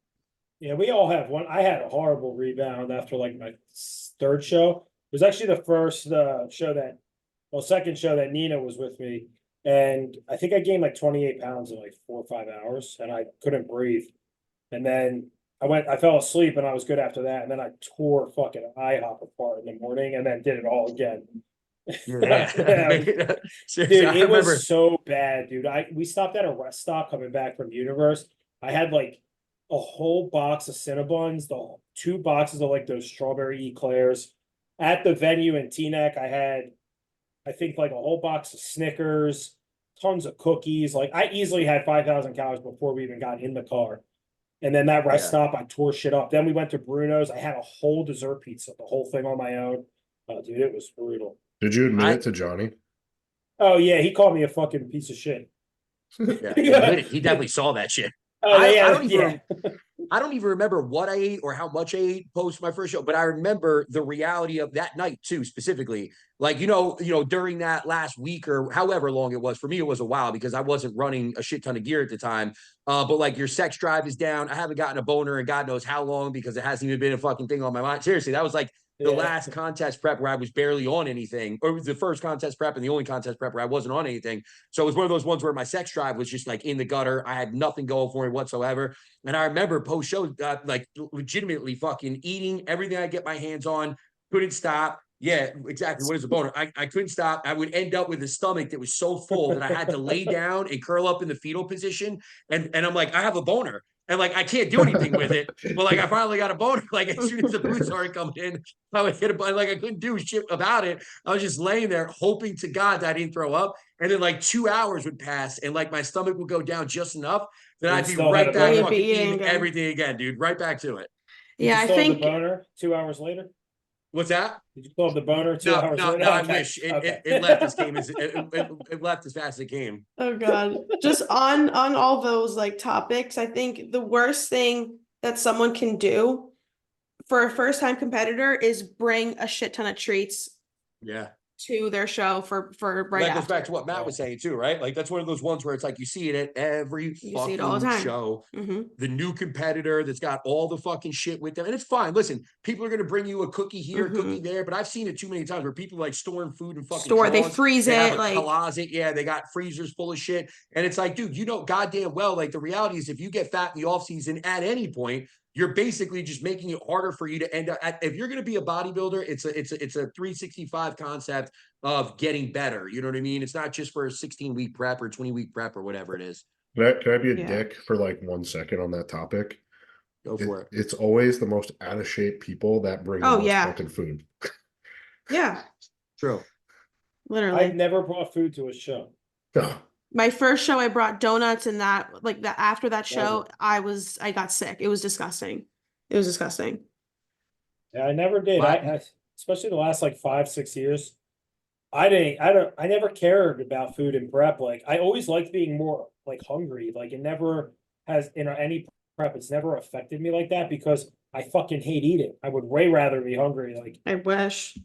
Yeah, we all have one. I had a horrible rebound after like my third show. It was actually the first second show that Nina was with me. And I think I gained like 28 pounds in like 4 or 5 hours and I couldn't breathe. And then I fell asleep and I was good after that. And then I tore fucking IHOP apart in the morning and then did it all again. Dude, It was so bad, dude. We stopped at a rest stop coming back from Universe. I had like a whole box of Cinnabons, the 2 boxes of like those strawberry eclairs. At the venue in Teaneck, I had, I think, like a whole box of Snickers, tons of cookies. Like I easily had 5,000 calories before we even got in the car. And then that rest stop, I tore shit up. Then we went to Bruno's. I had a whole dessert pizza, the whole thing on my own. Oh, dude, it was brutal. did you admit it to Johnny? Oh yeah, he called me a fucking piece of shit. Yeah, he definitely saw that shit. Oh, I don't even remember what I ate or how much I ate post my first show, but I remember the reality of that night too, specifically. Like, you know, during that last week or however long it was, for me, it was a while because I wasn't running a shit ton of gear at the time. But like your sex drive is down. I haven't gotten a boner in God knows how long because it hasn't even been a fucking thing on my mind. Seriously, that was like the last contest prep where I was barely on anything, or it was the first contest prep and the only contest prep where I wasn't on anything. So it was one of those ones where my sex drive was just like in the gutter. I had nothing going for me whatsoever. And I remember post show, like legitimately fucking eating everything I get my hands on, couldn't stop. Yeah, exactly. What is a boner? I couldn't stop. I would end up with a stomach that was so full that I had to lay down and curl up in the fetal position. And I'm like, I have a boner. And like, I can't do anything with it. But like, I finally got a boner. Like, as soon as the food started coming in, I would hit a button. Like, I couldn't do shit about it. I was just laying there hoping to God that I didn't throw up. And then like 2 hours would pass and like my stomach would go down just enough that I'd be right back fucking eating everything again, dude. Right back to it. Yeah, I think the boner 2 hours later. What's that? Did you still have the boner 2 hours later? No, I wish it left this game as it left as fast as it came. Oh God. Just on all those like topics, I think the worst thing that someone can do for a first time competitor is bring a shit ton of treats to their show for right that after. goes back to what Matt was saying too, right? Like that's one of those ones where it's like you see it at every fucking all the time. show. The new competitor that's got all the fucking shit with them, and it's fine. Listen, people are gonna bring you a cookie here, cookie there, but I've seen it too many times where people like storing food and fucking they freeze they it have a like closet. Yeah, they got freezers full of shit, and it's like, dude, you know, goddamn well, like the reality is, if you get fat in the off season at any point, you're basically just making it harder for you to end up if you're going to be a bodybuilder, it's a 365 concept of getting better. You know what I mean? It's not just for a 16-week prep or 20-week prep or whatever it is. Can I be a Yeah. dick for like 1 second on that topic? Go for it. It's always the most out of shape people that bring the Oh, most yeah. fucking food. Yeah, True. literally. I've never brought food to a show. No. My first show, I brought donuts, and after that was show, I got sick. It was disgusting. It was disgusting. Yeah, I never did. Wow. I especially the last like 5-6 years. I never cared about food and prep. Like I always liked being more like hungry. Like it never has in any prep, it's never affected me like that because I fucking hate eating. I would way rather be hungry. Like I wish.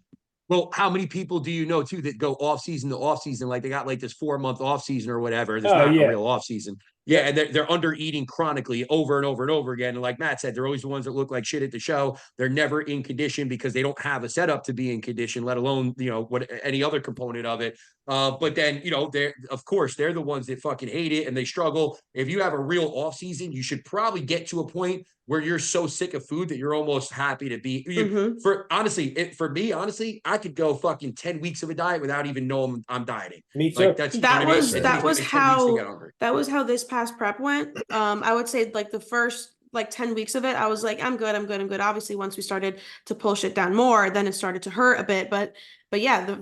Well, how many people do you know too that go off season to off season? Like they got like this 4-month off season or whatever. There's Oh, not yeah. a real off season. Yeah, and they're under eating chronically over and over and over again. And like Matt said, they're always the ones that look like shit at the show. They're never in condition because they don't have a setup to be in condition, let alone what any other component of it. But then they're of course they're the ones that fucking hate it and they struggle. If you have a real off season, you should probably get to a point where you're so sick of food that you're almost happy to be. Mhm. For me, honestly, I could go fucking 10 weeks of a diet without even knowing I'm dieting. me too. Like that's you know That what I mean? was It that takes was me 10 weeks to get how hungry. that was how this past prep went. I would say like the first like 10 weeks of it, I was like, I'm good, I'm good, I'm good. Obviously, once we started to pull shit down more, then it started to hurt a bit. But yeah,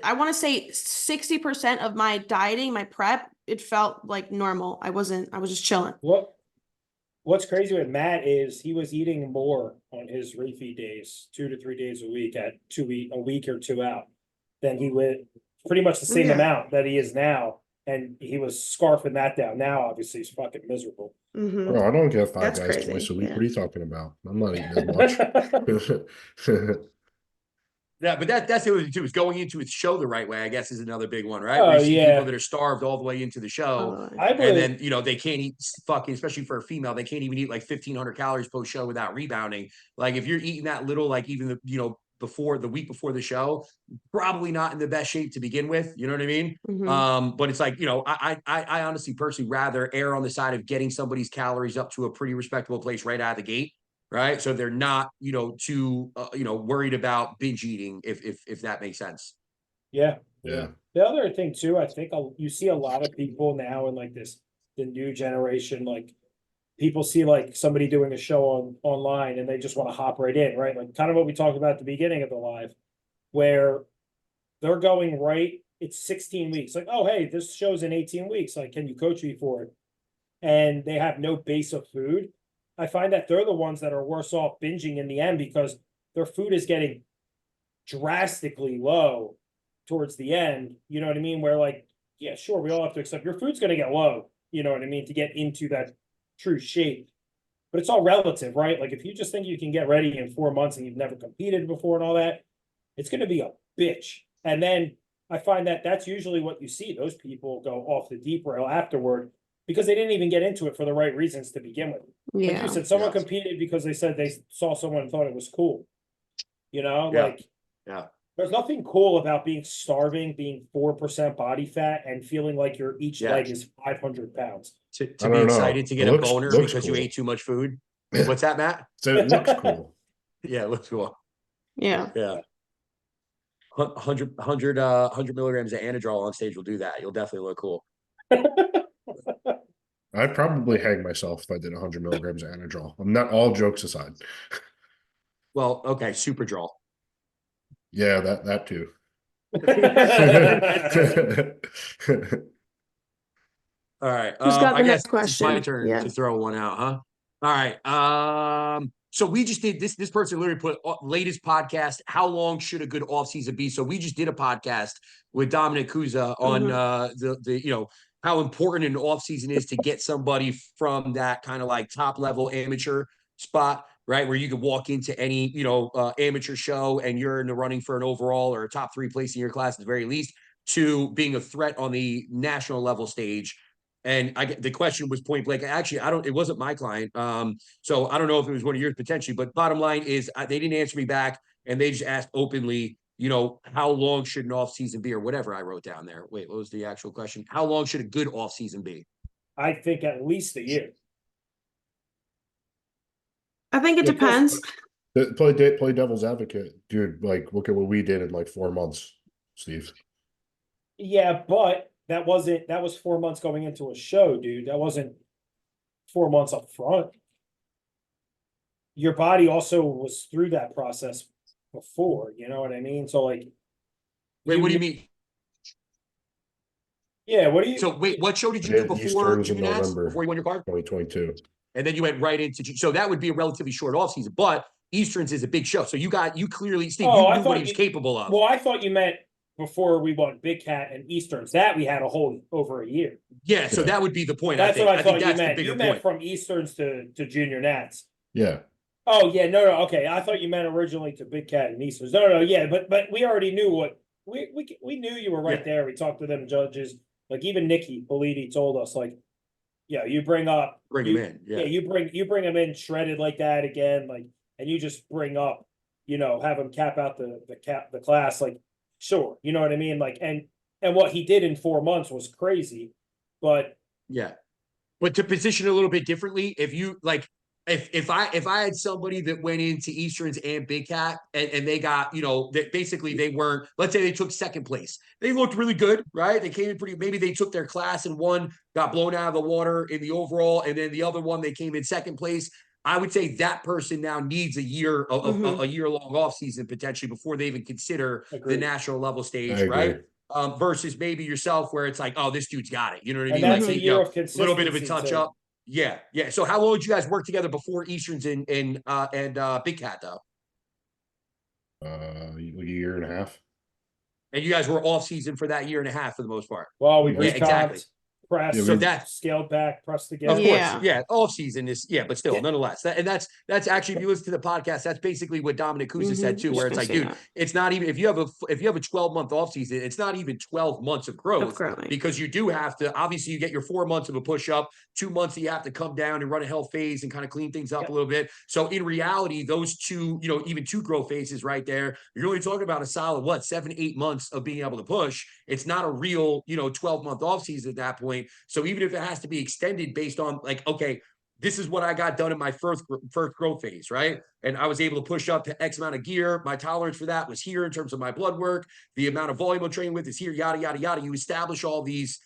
I want to say 60% of my dieting, my prep, it felt like normal. I was just chilling. What's crazy with Matt is he was eating more on his refeed days, 2 to 3 days a week at a week or two out, than he would pretty much the same Yeah. amount that he is now. And he was scarfing that down. Now, obviously, he's fucking miserable. Mhm. Bro, I don't get 5 That's guys crazy, twice a week. yeah. What are you talking about? I'm not eating as much. Yeah, but that's it too. Is going into its show the right way, I guess, is another big one, right? Oh, Where you see yeah. people that are starved all the way into the show. Totally. I And would, then, they can't eat fucking, especially for a female, they can't even eat like 1,500 calories post show without rebounding. Like if you're eating that little, like even before the week before the show, probably not in the best shape to begin with. You know what I mean? Mhm. But it's like, I honestly personally rather err on the side of getting somebody's calories up to a pretty respectable place right out of the gate. Right. So they're not, too, worried about binge eating, if that makes sense. yeah. Yeah. The other thing too, I think you see a lot of people now in like the new generation, like people see like somebody doing a show online and they just want to hop right in, right? Like kind of what we talked about at the beginning of the live, where they're going right. It's 16 weeks. Like, oh, hey, this show's in 18 weeks. Like, can you coach me for it? And they have no base of food. I find that they're the ones that are worse off binging in the end because their food is getting drastically low towards the end. You know what I mean? Where like, yeah, sure, we all have to accept your food's going to get low. You know what I mean? To get into that true shape. But it's all relative, right? Like if you just think you can get ready in 4 months and you've never competed before and all that, it's going to be a bitch. And then I find that that's usually what you see. Those people go off the deep rail afterward because they didn't even get into it for the right reasons to begin with. Like Yeah. you said, someone Yeah. competed because they said they saw someone and thought it was cool. Yeah. Like Yeah. there's nothing cool about being starving, being 4% body fat, and feeling like your each Yeah. leg is 500 pounds. To I be don't know. excited to get It a looks boner because you cool. ate too much food. Yeah. What's that, Matt? So it looks cool. Yeah, it looks cool. Yeah. Yeah. 100 milligrams of Anadrol on stage will do that. You'll definitely look cool. I'd probably hang myself if I did 100 milligrams of Anadrol. I'm not, all jokes aside. Well, okay, super draw. Yeah, that too. All right. Who's got I the guess next it's my question? turn Yeah. to throw one out, huh? All right. So we just did this. This person literally put latest podcast. How long should a good off season be? So we just did a podcast with Dominic Kuza on the how important an off season is to get somebody from that kind of like top level amateur spot, right? Where you could walk into any amateur show and you're in the running for an overall or a top 3 place in your class at the very least, to being a threat on the national level stage. And the question was point blank. Actually, it wasn't my client. So I don't know if it was one of yours potentially, but bottom line is they didn't answer me back and they just asked openly, how long should an off season be or whatever I wrote down there. Wait, what was the actual question? How long should a good off season be? I think at least a year. I think it Yeah, depends. Play devil's advocate, dude. Like, look at what we did in like 4 months, Steve. Yeah, but that was 4 months going into a show, dude. That wasn't 4 months up front. Your body also was through that process before, you know what I mean? So like, Wait, what do you mean? yeah, what do you? So wait, what show did you We do had before Easterns in Junior Nats? November Before you won your card? 2022. And then you went right into, so that would be a relatively short offseason, but Easterns is a big show. So you clearly, Steve, Oh, you I knew what thought he was you- capable of. Well, I thought you meant before we won Big Cat and Easterns. That we had a whole over a year. Yeah, so Yeah. that would be the point. That's I think. what I I thought think you that's the meant. bigger You meant point. from Easterns to Junior Nats. Yeah. Oh yeah, no, okay. I thought you meant originally to Big Cat and Easterns. No, yeah, but we already knew what we knew you were right Yeah. there. We talked to them judges. Like even Nikki Politi told us, like, yeah, you bring up Bring you, him in. Yeah. you bring him in shredded like that again, like, and you just bring up, have him cap out the class, like, sure, you know what I mean, like, and what he did in 4 months was crazy, but Yeah. But to position it a little bit differently, if you like, if I had somebody that went into Easterns and Big Cat and they got, that basically they weren't, let's say they took second place. They looked really good, right? They came in maybe they took their class and one got blown out of the water in the overall, and then the other one they came in second place. I would say that person now needs a year Mhm. a year long off season potentially before they even consider the Agreed. national level stage, I right? agree. Versus maybe yourself where it's like, oh, this dude's got it. You know what I and mean? that's Like, a you year know, of a consistency. little bit of a touch too. up. Yeah, yeah. So how long did you guys work together before Easterns and Big Cat though? A year and a half. And you guys were off season for that year and a half for the most part. Well, we Yeah, pre-comped, exactly. pressed, Yeah, So that scaled back, pressed Of together. course, Yeah. yeah. Off season is but still, Yeah. nonetheless, that's actually if you listen to the podcast, that's basically what Dominic Cusa said Mhm. too, Just where it's gonna like, say dude, that. it's not even if you have a 12-month off season, it's not even 12 months of growth growing. because you do have to obviously you get your 4 months of a push up, 2 months that you have to come down and run a health phase and kind of clean things up Yep. a little bit. So in reality, those two, even two growth phases right there, you're only talking about a solid 7-8 months of being able to push. It's not a real 12-month off season at that point. So even if it has to be extended based on like, okay, this is what I got done in my first growth phase, right? And I was able to push up to X amount of gear. My tolerance for that was here in terms of my blood work. The amount of volume I'm training with is here, yada, yada, yada. You establish all these,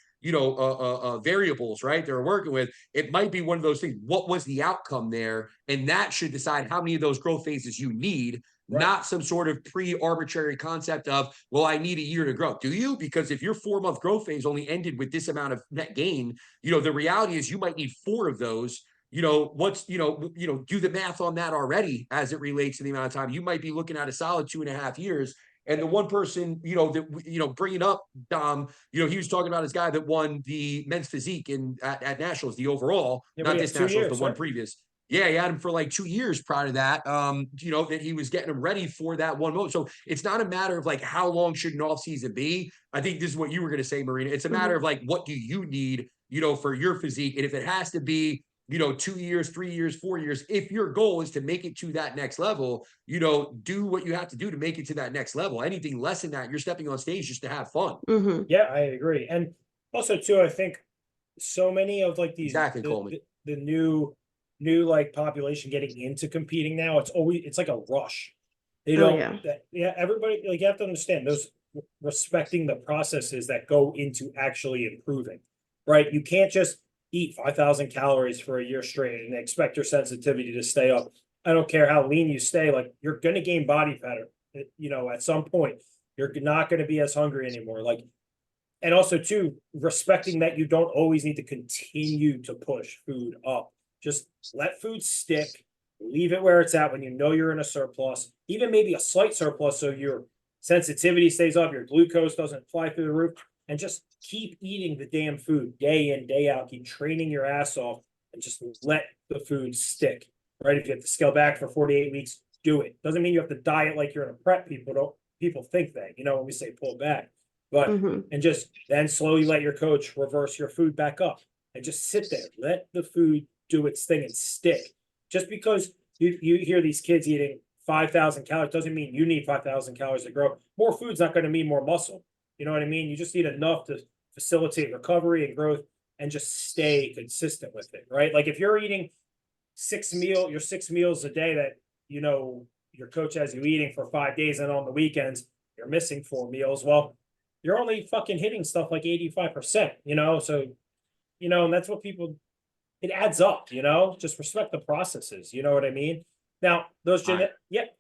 variables, right? They're working with. It might be one of those things. What was the outcome there? And that should decide how many of those growth phases you need. Right. Not some sort of pre-arbitrary concept of, well, I need a year to grow. Do you? Because if your 4-month growth phase only ended with this amount of net gain, the reality is you might need 4 of those. Do the math on that already as it relates to the amount of time. You might be looking at a solid 2.5 years. And the one person, bringing up Dom, he was talking about his guy that won the men's physique at nationals, the overall, Yeah, but not he this had 2 nationals, years, the one right? previous. Yeah, he had him for like 2 years prior to that. That he was getting him ready for that one moment. So it's not a matter of like how long should an off season be. I think this is what you were going to say, Marina. It's a matter of like what do you need, for your physique, and if it has to be 2 years, 3 years, 4 years, if your goal is to make it to that next level, do what you have to do to make it to that next level. Anything less than that, you're stepping on stage just to have fun. Mhm. Yeah, I agree. And also too, I think so many of like these Exactly, Coleman. the new like population getting into competing now, it's like a rush. They Oh, don't everybody, like, you have to understand those, respecting the processes that go into actually improving, right? You can't just eat 5,000 calories for a year straight and expect your sensitivity to stay up. I don't care how lean you stay, like, you're gonna gain body fat, at some point. You're not gonna be as hungry anymore. Like, and also too, respecting that you don't always need to continue to push food up. Just let food stick, leave it where it's at when you know you're in a surplus, even maybe a slight surplus, so your sensitivity stays up, your glucose doesn't fly through the roof, and just keep eating the damn food day in, day out, keep training your ass off, and just let the food stick, right? If you have to scale back for 48 weeks, do it. Doesn't mean you have to diet like you're in a prep. People think that, when we say pull back, but Mhm. and just then slowly let your coach reverse your food back up and just sit there. Let the food do its thing and stick. Just because you hear these kids eating 5,000 calories doesn't mean you need 5,000 calories to grow. More food's not going to mean more muscle. You know what I mean? You just need enough to facilitate recovery and growth and just stay consistent with it, right? Like if you're eating your 6 meals a day that, you know, your coach has you eating for 5 days, and on the weekends, you're missing 4 meals. Well, you're only fucking hitting stuff like 85%, you know? So, you know, and that's what people, it adds up, you know? Just respect the processes, you know what I mean? Now, those Time.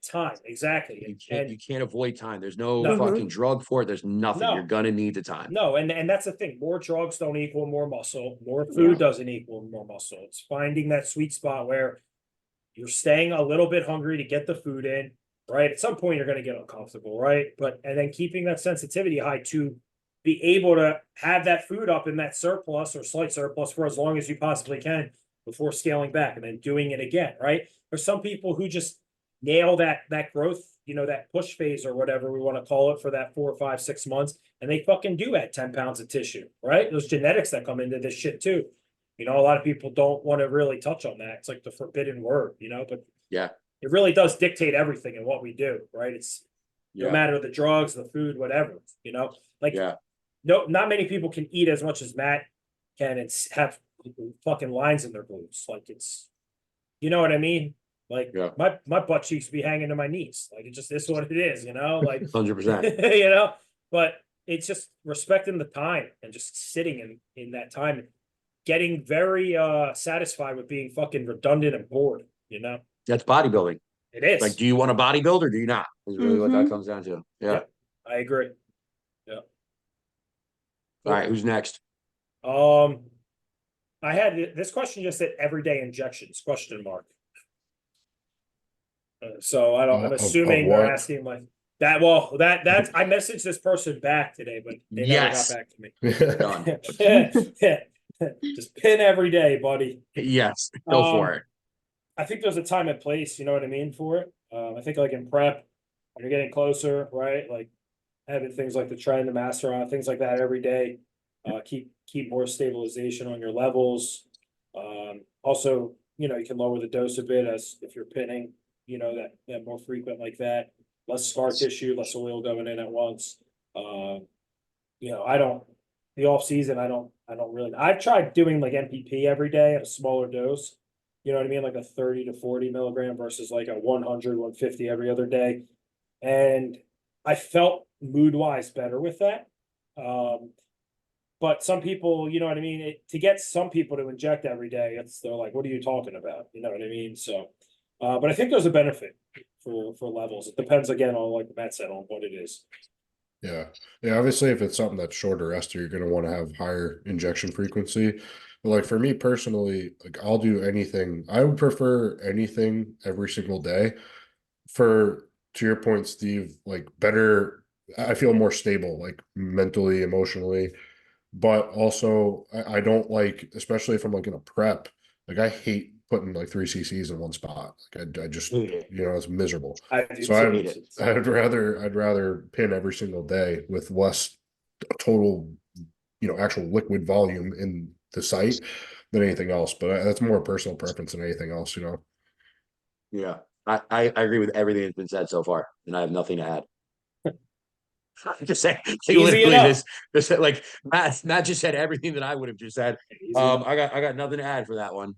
time, exactly. You can't avoid time. There's no No. fucking drug for it. There's nothing. No. You're gonna need the time. No, and that's the thing. More drugs don't equal more muscle. More food doesn't equal more muscle. It's finding that sweet spot where you're staying a little bit hungry to get the food in, right? At some point, you're going to get uncomfortable, right? And then keeping that sensitivity high to be able to have that food up in that surplus or slight surplus for as long as you possibly can before scaling back and then doing it again, right? There's some people who just nail that growth, you know, that push phase or whatever we want to call it for that 4, 5, 6 months, and they fucking do add 10 pounds of tissue, right? Those genetics that come into this shit too. You know, a lot of people don't want to really touch on that. It's like the forbidden word, you know, but Yeah. it really does dictate everything in what we do, right? It's no Yeah. matter the drugs, the food, whatever, you know, like Yeah. no, not many people can eat as much as Matt can and have fucking lines in their glutes. Like it's, you know what I mean? Like Yeah. my butt cheeks be hanging to my knees. Like it just is what it is, you know, like 100%. you know, but it's just respecting the time and just sitting in that time and getting very satisfied with being fucking redundant and bored, you know. That's bodybuilding. It is. Like, do you want a bodybuilder or do you not? Is really what that Mhm. comes down to. Yeah. Yeah. I agree. Yeah. All right. Who's next? I had this question just said everyday injections question mark. So I don't. I'm Of assuming they're what? asking like that. Well, that's I messaged this person back today, but they never Yes. got back to me. Done. Just pin every day, buddy. Yes. Go for it. I think there's a time and place, you know what I mean, for it. I think like in prep, when you're getting closer, right? Like having things like the trend, the master on, things like that every day. Keep more stabilization on your levels. Also, you know, you can lower the dose a bit as if you're pinning, you know, that more frequent like that. Less scar tissue, less oil going in at once. You know, the off season, I don't really, I've tried doing like MPP every day at a smaller dose. You know what I mean? Like a 30 to 40 milligram versus like a 100, 150 every other day. And I felt mood wise better with that. But some people, you know what I mean? To get some people to inject every day, they're like, what are you talking about? You know what I mean? So, but I think there's a benefit for levels. It depends again on, like Matt said, on what it is. Yeah. Yeah. Obviously, if it's something that's shorter ester, you're going to want to have higher injection frequency. But like for me personally, like I'll do anything. I would prefer anything every single day. To your point, Steve, like better, I feel more stable, like mentally, emotionally. But also, I don't like, especially if I'm like in a prep, like I hate putting like 3 cc's in one spot. Like I just, Yeah. you know, it's miserable. I do So too. hate it. I'd rather pin every single day with less total, you know, actual liquid volume in the site than anything else. But that's more personal preference than anything else, you know. Yeah. I agree with everything that's been said so far, and I have nothing to add. I'm just saying, like, Easy literally enough. this like Matt just said everything that I would have just said. Easy enough. I got nothing to add for that one.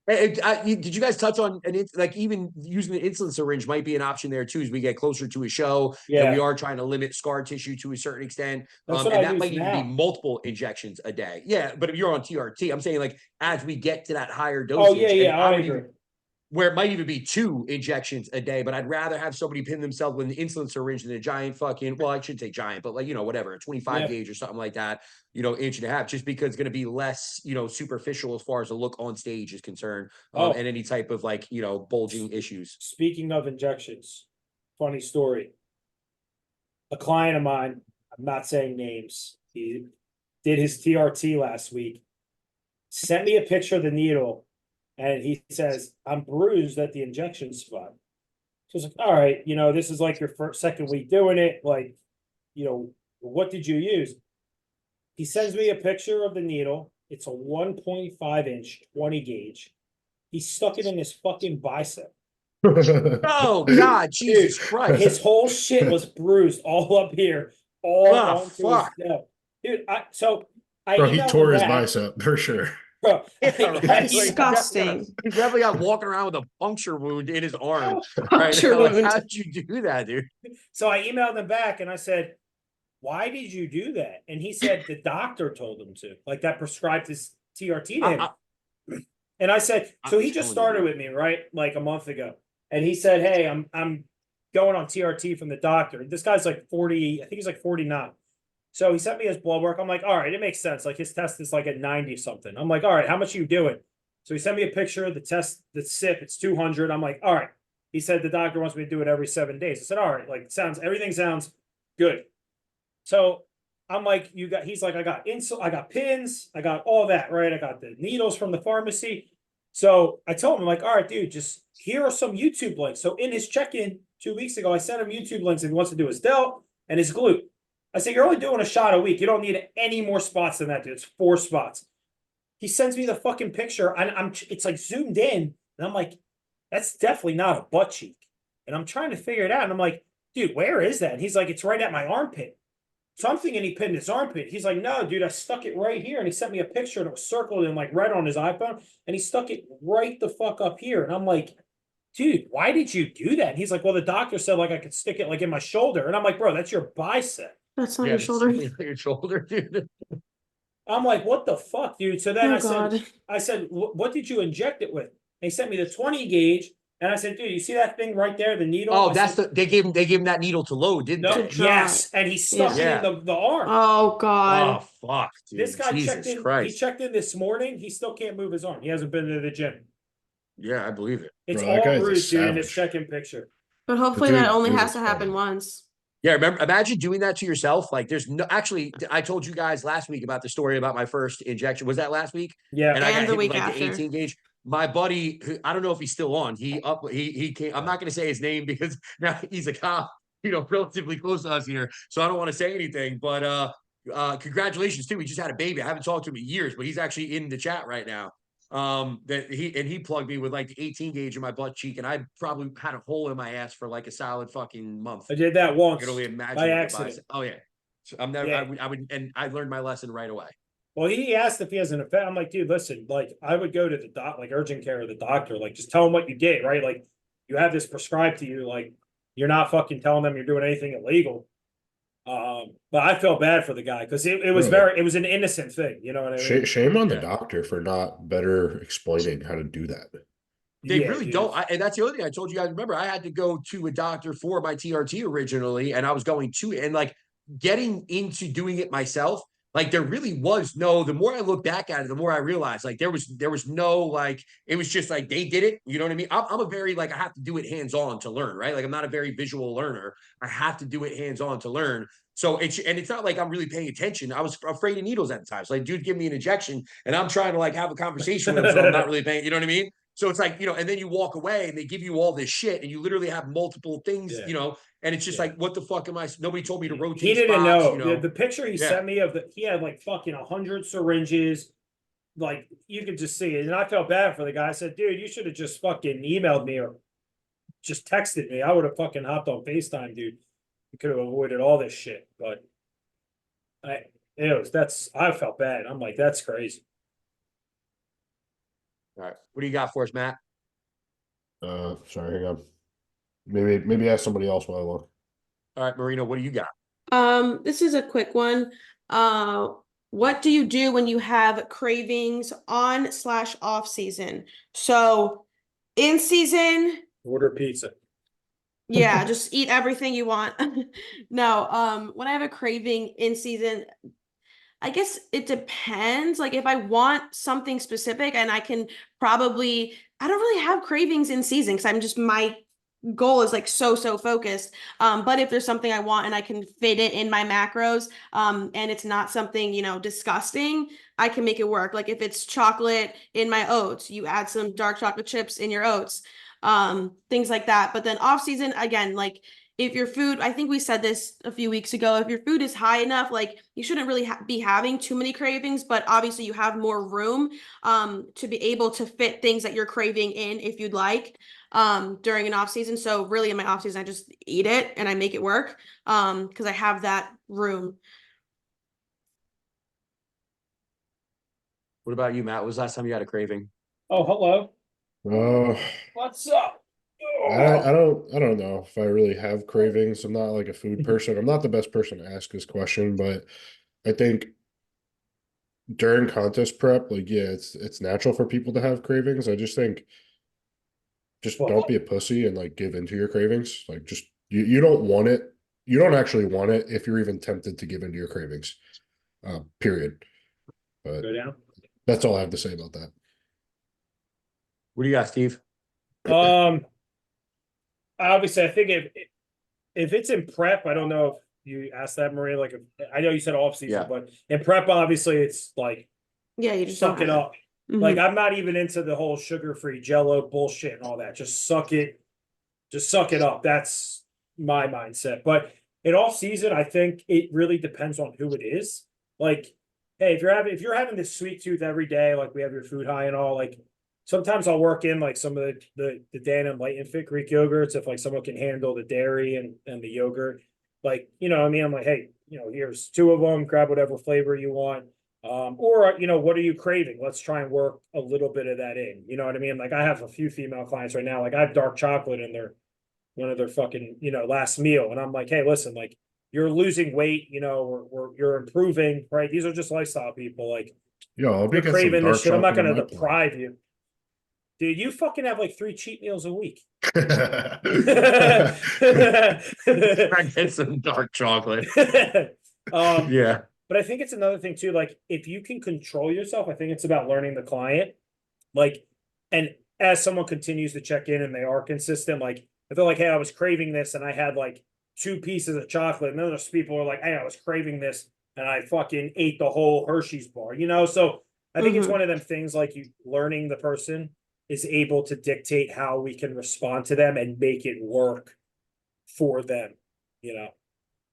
Did you guys touch on like even using the insulin syringe might be an option there too as we get closer to a show and we Yeah, are trying to limit scar tissue to a certain extent. that's what And I that use might even be now. multiple injections a day. Yeah, but if you're on TRT, I'm saying like as we get to that higher Oh dosage, yeah, and yeah, I would agree. even where it might even be 2 injections a day, but I'd rather have somebody pin themselves with an insulin syringe than a giant fucking, well, I should say giant, but like, you know, whatever, a 25 Yeah. gauge or something like that, you know, 1.5 inch, just because it's going to be less, you know, superficial as far as the look on stage is concerned, Oh. and any type of like, you know, bulging issues. Speaking of injections, funny story. A client of mine, I'm not saying names, he did his TRT last week, sent me a picture of the needle, and he says, I'm bruised at the injection spot. So I was like, all right, you know, this is like your second week doing it. Like, you know, what did you use? He sends me a picture of the needle. It's a 1.5 inch, 20 gauge. He stuck it in his fucking bicep. Oh God, Jesus Dude, Christ. his whole shit was bruised all up here, all Ah, onto fuck. his scalp. Dude, I Bro, he emailed tore him his back. bicep for sure. Bro, Yeah, I- right. That's Like, disgusting. He's definitely got walking around with a puncture wound in his arm. Right Puncture now. Like, wound. how did you do that, dude? So I emailed him back and I said, why did you do that? And he said the doctor told him to, like that prescribed his TRT to him. And I said, so I'm he just telling you, started dude. with me, right? Like a month ago. And he said, hey, I'm going on TRT from the doctor. This guy's like 40, I think he's like 49. So he sent me his blood work. I'm like, all right, it makes sense. Like his test is like at 90 something. I'm like, all right, how much are you doing? So he sent me a picture of the test, the SIP, it's 200. I'm like, all right. He said the doctor wants me to do it every 7 days. I said, all right, like everything sounds good. So I'm like, he's like, I got I got pins, I got all that, right? I got the needles from the pharmacy. So I told him, I'm like, all right, dude, just here are some YouTube links. So in his check-in 2 weeks ago, I sent him YouTube links if he wants to do his delt and his glute. I said, you're only doing a shot a week. You don't need any more spots than that, dude. It's 4 spots. He sends me the fucking picture, and it's like zoomed in, and I'm like, that's definitely not a butt cheek. And I'm trying to figure it out, and I'm like, dude, where is that? And he's like, it's right at my armpit. So I'm thinking he pinned his armpit. He's like, no, dude, I stuck it right here. And he sent me a picture and it was circled in like red on his iPhone. And he stuck it right the fuck up here. And I'm like, dude, why did you do that? And he's like, well, the doctor said like I could stick it like in my shoulder. And I'm like, bro, that's your bicep. That's not Yeah, your it's shoulder. your shoulder, dude. I'm like, what the fuck, dude? So then Oh I God. said, what did you inject it with? And he sent me the 20 gauge. And I said, dude, you see that thing right there, the needle? Oh, I that's said, they gave him that needle to load, didn't no, they? To draw yes. And he stuck Yeah. it in the arm. Oh Oh God. fuck, dude. This guy Jesus checked in. He Christ. checked in this morning. He still can't move his arm. He hasn't been to the gym. Yeah, I believe it. It's Bro, that all guy's a bruised, dude, in his savage. check-in picture. But hopefully dude- that only dude has is to happen funny. once. Yeah, remember, imagine doing that to yourself. Like, there's no actually. I told you guys last week about the story about my first injection. Was that last week? Yeah. And I got And the hit with week like the after. 18 gauge. My buddy, I don't know if he's still on. He came. I'm not going to say his name because now he's a cop, relatively close to us here. So I don't want to say anything. But congratulations too. He just had a baby. I haven't talked to him in years, but he's actually in the chat right now. That he plugged me with like the 18 gauge in my butt cheek, and I probably had a hole in my ass for like a solid fucking month. I did that I once can only imagine by what the accident. bicep- Oh yeah. So I'm never. Yeah. I would, and I learned my lesson right away. Well, he asked if he has an effect. I'm like, dude, listen, like I would go to the like urgent care or the doctor, like just tell him what you did, right? Like you have this prescribed to you, like you're not fucking telling them you're doing anything illegal. But I felt bad for the guy because it was Really? it was an innocent thing, you know what I mean? Shame on the Yeah. doctor for not better explaining how to do that. They Yeah, really dude. don't. And that's the other thing I told you guys. Remember, I had to go to a doctor for my TRT originally, and I was going to, and like getting into doing it myself, like there really was no, the more I look back at it, the more I realized like there was no, like, it was just like they did it. You know what I mean? I'm a very, like, I have to do it hands-on to learn, right? Like I'm not a very visual learner. I have to do it hands-on to learn. So it's not like I'm really paying attention. I was afraid of needles at the time. So like, dude, give me an injection, and I'm trying to like have a conversation with him, so I'm not really paying, you know what I mean? So it's like, and then you walk away and they give you all this shit and you literally have multiple things, Yeah. and it's just Yeah. like, what the fuck am I? Nobody told me to rotate. He didn't spots, know. The picture he Yeah. sent me of he had like fucking 100 syringes. Like you could just see it. And I felt bad for the guy. I said, dude, you should have just fucking emailed me or just texted me. I would have fucking hopped on FaceTime, dude. You could have avoided all this shit. But I felt bad. I'm like, that's crazy. All right. What do you got for us, Matt? Sorry, hang on. Maybe ask somebody else while I look. All right, Marino, what do you got? This is a quick one. What do you do when you have cravings on/off season? So in season, Order pizza. yeah, just eat everything you want. No, when I have a craving in season, I guess it depends. Like if I want something specific and I can I don't really have cravings in season because I'm just, my goal is like so focused. But if there's something I want and I can fit it in my macros, and it's not something, disgusting, I can make it work. Like if it's chocolate in my oats, you add some dark chocolate chips in your oats, things like that. But then off season, again, like if your food, I think we said this a few weeks ago, if your food is high enough, like you shouldn't really be having too many cravings, but obviously you have more room to be able to fit things that you're craving in if you'd like during an off season. So really in my off season, I just eat it and I make it work because I have that room. What about you, Matt? When was the last time you had a craving? Oh, hello. Uh, What's up? I don't know if I really have cravings. I'm not like a food person. I'm not the best person to ask this question, but I think during contest prep, like yeah, it's natural for people to have cravings. I just think just Well, don't be a pussy and like give into your cravings. Like just you don't want it. You don't actually want it if you're even tempted to give into your cravings. Period. But go down. that's all I have to say about that. What do you got, Steve? Obviously, I think if it's in prep, I don't know if you asked that, Maria. Like, I know you said off season, Yeah. but in prep, obviously, it's like Yeah, you just suck don't it have up. Mhm. Like, I'm not even into the whole sugar-free Jello bullshit and all that. Just suck it. Just suck it up. That's my mindset. But in off season, I think it really depends on who it is. Like, hey, if you're having this sweet tooth every day, like we have your food high and all, like sometimes I'll work in like some of the Dan and Light and Fit Greek yogurts if like someone can handle the dairy and the yogurt. Like, you know what I mean? I'm like, hey, you know, here's 2 of them, grab whatever flavor you want. Or you know, what are you craving? Let's try and work a little bit of that in. You know what I mean? Like I have a few female clients right now, like I have dark chocolate in their one of their fucking, you know, last meal. And I'm like, hey, listen, like you're losing weight, you know, or you're improving, right? These are just lifestyle people. Like Yo, I'll be you're getting some craving this dark shit. I'm not chocolate in gonna my plan. deprive you. Dude, you fucking have like 3 cheat meals a week. I get some dark chocolate. um, Yeah. but I think it's another thing too. Like if you can control yourself, I think it's about learning the client. Like, and as someone continues to check in and they are consistent, like I feel like, hey, I was craving this and I had like 2 pieces of chocolate. And then there's people who are like, hey, I was craving this and I fucking ate the whole Hershey's bar, you know? So I think it's Mhm. one of them things like you learning the person is able to dictate how we can respond to them and make it work for them, you know?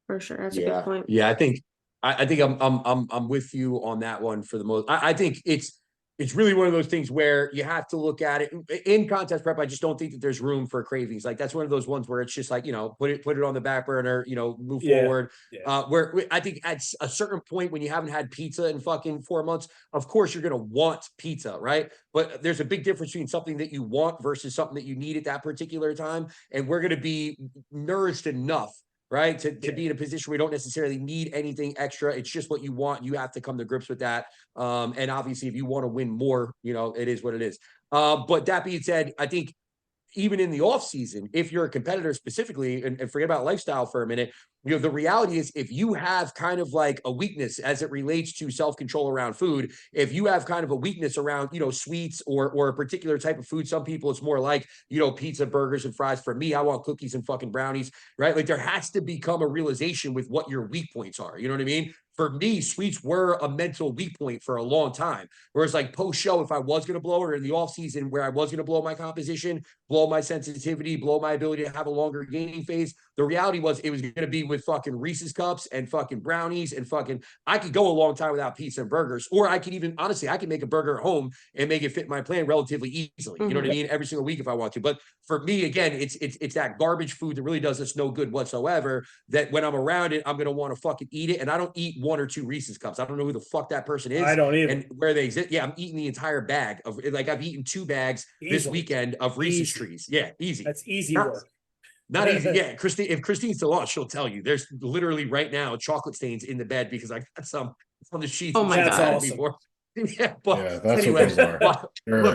For sure. That's a good Yeah. point. Yeah. I think I'm with you on that one for the most. I think it's really one of those things where you have to look at it in contest prep. I just don't think that there's room for cravings. Like that's one of those ones where it's just like, you know, put it on the back burner, you know, move Yeah. forward. Yeah. Where I think at a certain point when you haven't had pizza in fucking 4 months, of course you're gonna want pizza, right? But there's a big difference between something that you want versus something that you need at that particular time. And we're gonna be nourished enough, right? To be in a position where you don't necessarily need anything extra. It's just what you want. You have to come to grips with that. And obviously, if you want to win more, you know, it is what it is. But that being said, I think even in the off season, if you're a competitor specifically, and forget about lifestyle for a minute, you know, the reality is if you have kind of like a weakness as it relates to self-control around food, if you have kind of a weakness around, you know, sweets or a particular type of food, some people it's more like, you know, pizza, burgers, and fries. For me, I want cookies and fucking brownies, right? Like there has to become a realization with what your weak points are. You know what I mean? For me, sweets were a mental weak point for a long time. Whereas like post show, if I was going to blow or in the off season where I was going to blow my composition, blow my sensitivity, blow my ability to have a longer gaining phase. The reality was it was going to be with fucking Reese's cups and fucking brownies and fucking, I could go a long time without pizza and burgers, or I could even, honestly, I could make a burger at home and make it fit my plan relatively easily. You know what I mean? Every single week if I want to. But for me, again, it's that garbage food that really does us no good whatsoever, that when I'm around it, I'm going to want to fucking eat it. And I don't eat 1 or 2 Reese's cups. I don't know who the fuck that person is. I don't either. And where they exist. Yeah, I'm eating the entire bag of, like, I've eaten 2 bags this Easily. weekend of Reese's Easy. trees. Yeah, easy. That's easy Not- work. Not easy. Yeah, Christine. If Christine's still on, she'll tell you. There's literally right now chocolate stains in the bed because I got some on the sheets. Oh my That's God. awesome. Before. Yeah, but Yeah, that's anyway, what those are. look,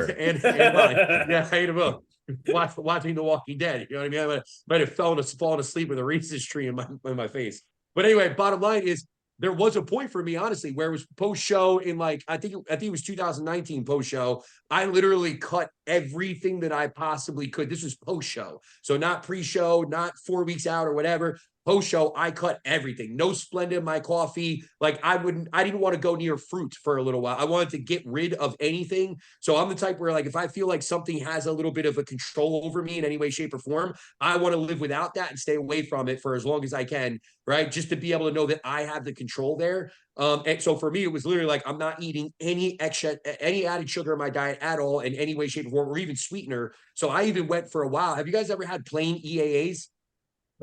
Sure. and mine. Yeah, I ate them up. Watching The Walking Dead. You know what I mean? I might have fallen asleep with a Reese's tree in my face. But anyway, bottom line is there was a point for me, honestly, where it was post show in like I think it was 2019 post show. I literally cut everything that I possibly could. This was post show, so not pre show, not 4 weeks out or whatever. Post show, I cut everything. No Splenda in my coffee. Like I didn't want to go near fruit for a little while. I wanted to get rid of anything. So I'm the type where like if I feel like something has a little bit of a control over me in any way, shape, or form, I want to live without that and stay away from it for as long as I can, right? Just to be able to know that I have the control there. And so for me, it was literally like I'm not eating any added sugar in my diet at all in any way, shape, or form, or even sweetener. So I even went for a while. Have you guys ever had plain EAAs?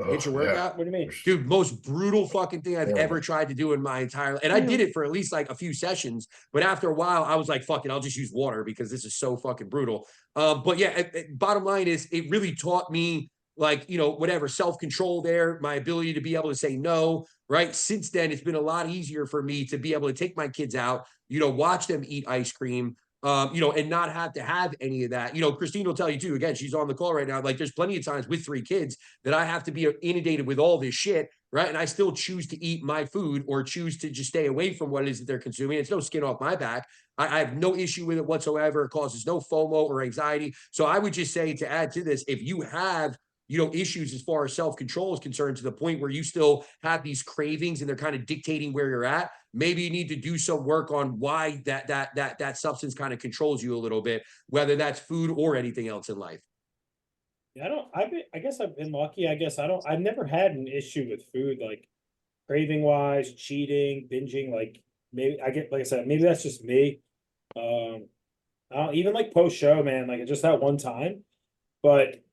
Hit your Oh, yeah. workout? What do you mean? Dude, most brutal fucking thing I've Horrible. ever tried to do in my entire life. And I did it for at least like a few sessions, but after a while, I was like, fuck it, I'll just use water because this is so fucking brutal. But yeah, bottom line is it really taught me like, whatever, self-control there, my ability to be able to say no, right? Since then, it's been a lot easier for me to be able to take my kids out, watch them eat ice cream, and not have to have any of that. Christine will tell you too, again, she's on the call right now. Like there's plenty of times with 3 kids that I have to be inundated with all this shit, right? And I still choose to eat my food or choose to just stay away from what it is that they're consuming. It's no skin off my back. I have no issue with it whatsoever. It causes no FOMO or anxiety. So I would just say, to add to this, if you have issues as far as self-control is concerned, to the point where you still have these cravings and they're kind of dictating where you're at, maybe you need to do some work on why that substance kind of controls you a little bit, whether that's food or anything else in life. Yeah, I guess I've been lucky. I've never had an issue with food, like craving wise, cheating, binging. Like like I said, maybe that's just me. I don't even like post show, man. Like just that one time, but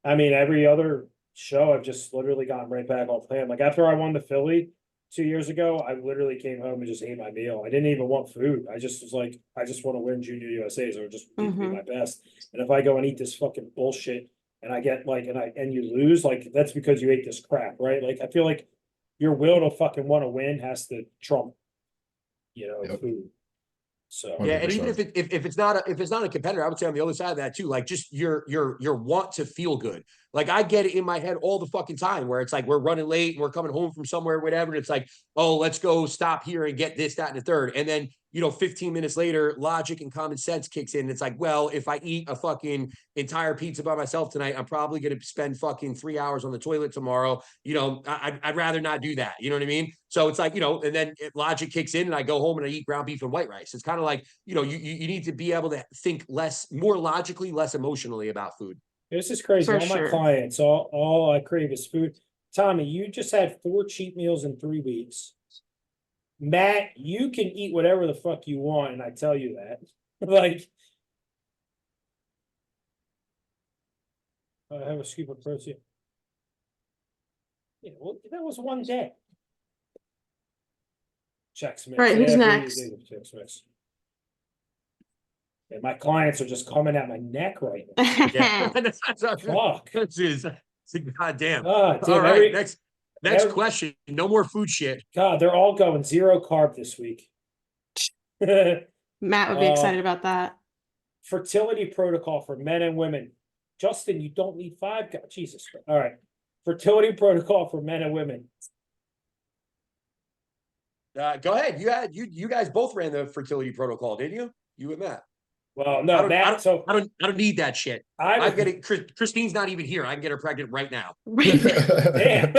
I mean, every other show, I've just literally gotten right back on plan. Like after I won the Philly 2 years ago, I literally came home and just ate my meal. I didn't even want food. I just was like, I just want to win Junior USA's or just be my best. And if I go and eat this fucking bullshit and I get like, and you lose, like that's because you ate this crap, right? Like I feel like your will to fucking want to win has to trump, Yep. food. So Yeah, and even 100%. if it's not a competitor, I would say on the other side of that too, like just your want to feel good. Like I get it in my head all the fucking time where it's like we're running late and we're coming home from somewhere, whatever. And it's like, oh, let's go stop here and get this, that, and the third. And then 15 minutes later, logic and common sense kicks in. And it's like, well, if I eat a fucking entire pizza by myself tonight, I'm probably going to spend fucking 3 hours on the toilet tomorrow. I'd rather not do that. You know what I mean? So it's like, and then logic kicks in and I go home and I eat ground beef and white rice. It's kind of like, you need to be able to think more logically, less emotionally about food. this is crazy. For All my sure. clients, all I crave is food. Tommy, you just had 4 cheat meals in 3 weeks. Matt, you can eat whatever the fuck you want, and I tell you that. Like, I have a scoop of protein. Yeah, well, that was one day. Check Smith. Right, who's Yeah, next? Check Smith. And my clients are just coming at my neck right now. Yeah. Fuck. It's goddamn. God, damn, All right, every- next every- question. No more food shit. God, they're all going 0 carb this week. Matt would be excited about that. Fertility protocol for men and women. Justin, you don't need 5. Jesus. All right. Fertility protocol for men and women. Go ahead. You guys both ran the fertility protocol, didn't you? You and Matt. Well, no, Matt. So I don't need that shit. I I'm getting Christine's not even here. I can get her pregnant right now. Damn.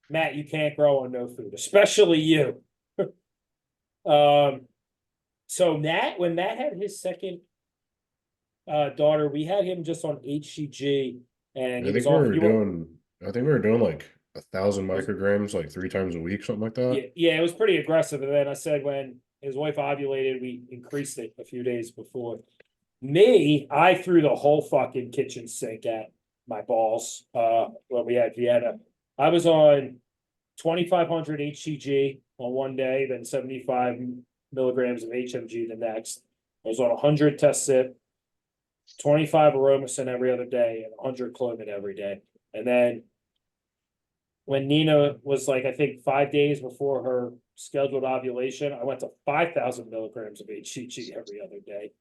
Matt, you can't grow on no food, especially you. So Matt, when Matt had his second daughter, we had him just on HCG, and I he was think we off. were doing. I think we were doing like 1,000 micrograms, like 3 times a week, something like that. Yeah, it was pretty aggressive. And then I said when his wife ovulated, we increased it a few days before. Me, I threw the whole fucking kitchen sink at my balls. When we had Vienna, I was on 2,500 HCG on one day, then 75 milligrams of HMG the next. I was on 100 test sip, 25 Aromacin every other day, and 100 Clomid every day. And then when Nina was like, I think 5 days before her scheduled ovulation, I went to 5,000 milligrams of HCG every other day.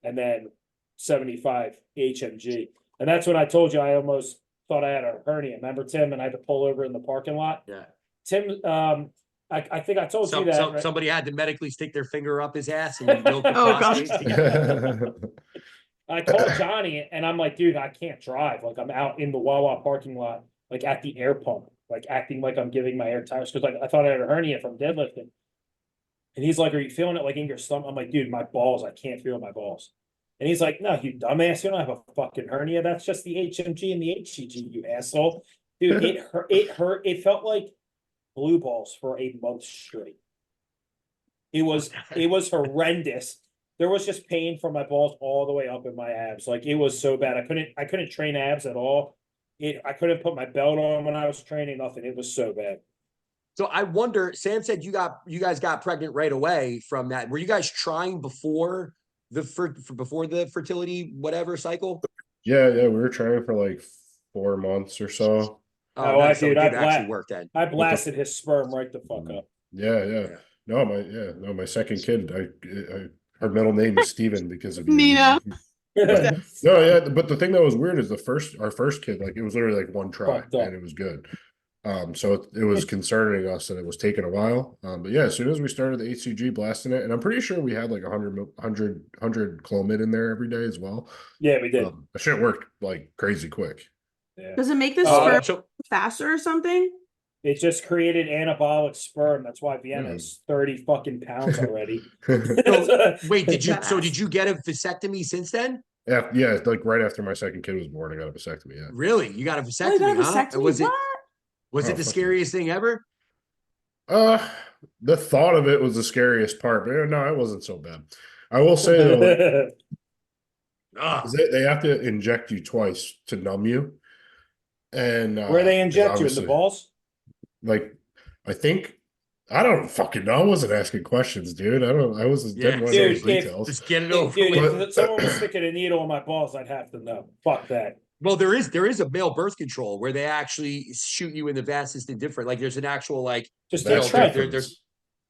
And then 75 HMG. And that's when I told you I almost thought I had a hernia. Remember, Tim? And I had to pull over in the parking lot. Yeah. Tim, I think I told you that. Right? Somebody had to medically stick their finger up his ass and milk the Oh, prostate. I called Johnny and I'm like, dude, I can't drive. Like I'm out in the Wawa parking lot, like at the air pump, like acting like I'm giving my air tires because like I thought I had a hernia from deadlifting. And he's like, are you feeling it like in your stomach? I'm like, dude, my balls, I can't feel my balls. And he's like, no, you dumbass, you don't have a fucking hernia. That's just the HMG and the HCG, you asshole. Dude, it hurt. It felt like blue balls for a month straight. It was horrendous. There was just pain from my balls all the way up in my abs. Like it was so bad. I couldn't train abs at all. I couldn't put my belt on when I was training, nothing. It was so bad. So I wonder, Sam said you guys got pregnant right away from that. Were you guys trying before before the fertility whatever cycle? Yeah, we were trying for like 4 months or so. Oh, Nice. So it dude, did actually work then. I blasted his sperm right the fuck up. Yeah. Yeah. No, my second kid, her middle name is Steven because of you. Nina. But, no, yeah, but the thing that was weird is our first kid, like it was literally like one try Fucked up. and it was good. So it was concerning us that it was taking a while. But yeah, as soon as we started the HCG blasting it, and I'm pretty sure we had like 100 Clomid in there every day as well. Yeah, we did. The shit worked like crazy quick. Yeah. Does it make the Oh, sperm So faster or something? It just created anabolic sperm. That's why Vienna's 30 fucking pounds already. wait, did you get a vasectomy since then? Yeah, like right after my second kid was born, I got a vasectomy. Yeah. Really? You got a Oh, you vasectomy, got a huh? vasectomy? Was it What? was Oh, it the fuck scariest thing ever? The thought of it was the scariest part, but no, it wasn't so bad. I will say though, like, Ugh. they have to inject you twice to numb you. And Where they 'cause inject you in the obviously, balls? like I don't fucking know. I wasn't asking questions, dude. I was Yeah. didn't want to know the Dude, if- details. Just get it Dude, over if with. someone was sticking a needle in my balls, I'd have to know. Fuck that. Well, there is a male birth control where they actually shoot you in the vastus indifferent. Like there's an actual like Just you a know, That's there- trench. there's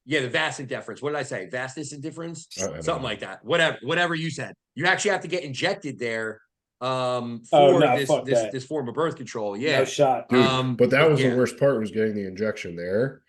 yeah, the vas indifference. What did I say? Vastus indifference? I don't Something know. like that. Whatever you said. You actually have to get injected there Oh, for no, this fuck that. this form of birth control. No Yeah. shot. Dude, but that was yeah. the worst part was getting the injection there.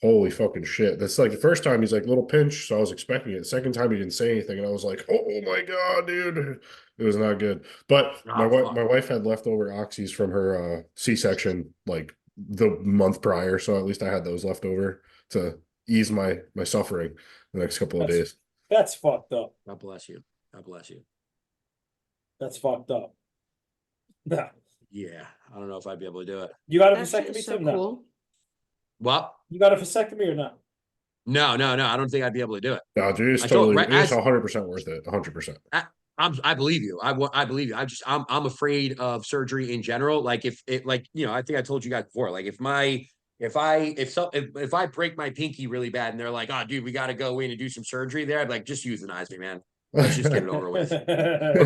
Holy fucking shit. That's like the first time he's like little pinch, so I was expecting it. The second time he didn't say anything, and I was like, oh my god, dude. It was not good. But Oh, fuck. my wife had leftover oxys from her C-section like the month prior, so at least I had those left over to ease my suffering the next couple of days. That's fucked up. God bless you. God bless you. That's fucked up. No. Yeah. I don't know if I'd be able to do it. You got a That shit vasectomy is so too? No. cool. Well, You got a vasectomy or not? no. I don't think I'd be able to do it. No, dude, it's I told- totally right, it's as- 100% worth it. 100%. I believe you. I believe you. I'm afraid of surgery in general. Like if it like, you know, I think I told you guys before, like if I break my pinky really bad and they're like, oh dude, we gotta go in and do some surgery there, I'd be like, just euthanize me, man. Let's just get it over with. Put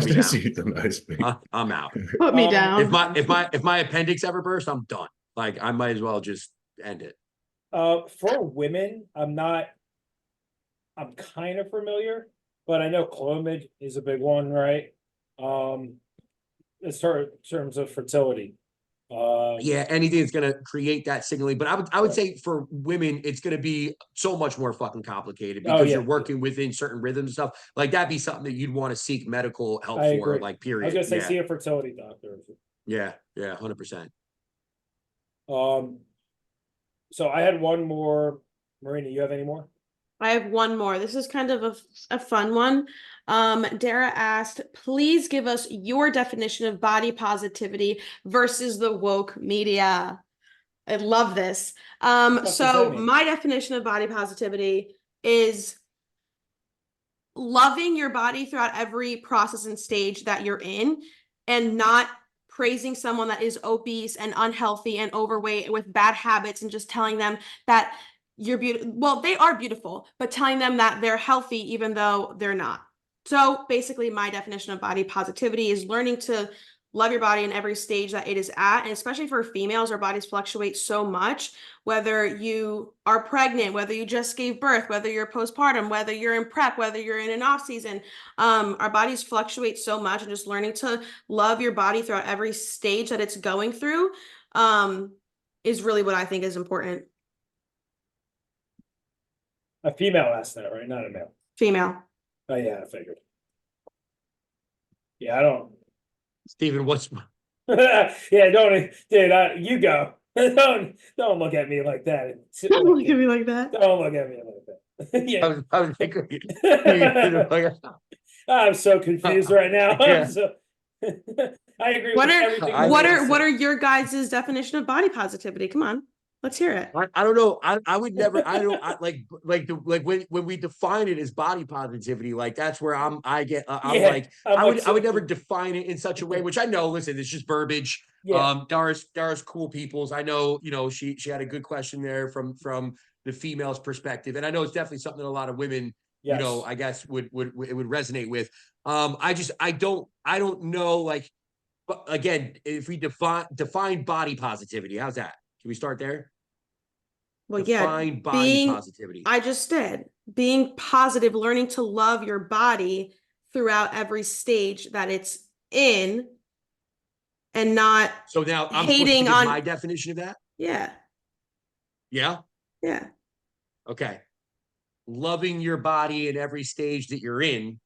me Just down. euthanize me. I'm out. Put me Um, down. If my appendix ever bursts, I'm done. Like I might as well just end it. For women, I'm kind of familiar, but I know Clomid is a big one, right? As far in terms of fertility. Yeah, anything that's gonna create that signaling. But I would say for women, it's gonna be so much more fucking complicated Oh, because yeah. you're working within certain rhythms and stuff. Like that'd be something that you'd want to seek medical help I for, agree. like I period. was gonna say, yeah. see a fertility doctor. Yeah, 100%. So I had one more. Marina, you have any more? I have one more. This is kind of a fun one. Dara asked, please give us your definition of body positivity versus the woke media. I love this. fuck does So that mean? my definition of body positivity is loving your body throughout every process and stage that you're in and not praising someone that is obese and unhealthy and overweight with bad habits and just telling them that you're beautiful. Well, they are beautiful, but telling them that they're healthy even though they're not. So basically my definition of body positivity is learning to love your body in every stage that it is at. And especially for females, our bodies fluctuate so much, whether you are pregnant, whether you just gave birth, whether you're postpartum, whether you're in prep, whether you're in an off season, our bodies fluctuate so much, and just learning to love your body throughout every stage that it's going through is really what I think is important. A female asked that, right? Not a male. Female. Oh yeah, I figured. Yeah, I don't. Steven, what's Yeah, don't, dude. You go. Don't look at me like that. Don't look at me like that. Don't look at me like that. Yeah. I was thinking, I'm so confused right now. Yeah. I agree What with are everything. I- what Marina are what said. are your guys' definition of body positivity? Come on. Let's hear it. I don't know. I would never. I don't. Like when we define it as body positivity, like that's where I'm Yeah, like I'm I would so- never define it in such a way. Which I know. Listen, it's just verbiage. Yeah. Dara's cool peoples. I know. She had a good question there from the female's perspective, and I know it's definitely something that a lot of women, Yes. I guess would resonate with. I don't know. Like, but again, if we define body positivity, how's that? Can we start there? Well, yeah, Define body being, positivity. I just did, being positive, learning to love your body throughout every stage that it's in and not, So now I'm supposed to hating give on- my definition of that. yeah, Yeah. yeah. Okay. Loving your body in every stage that you're in.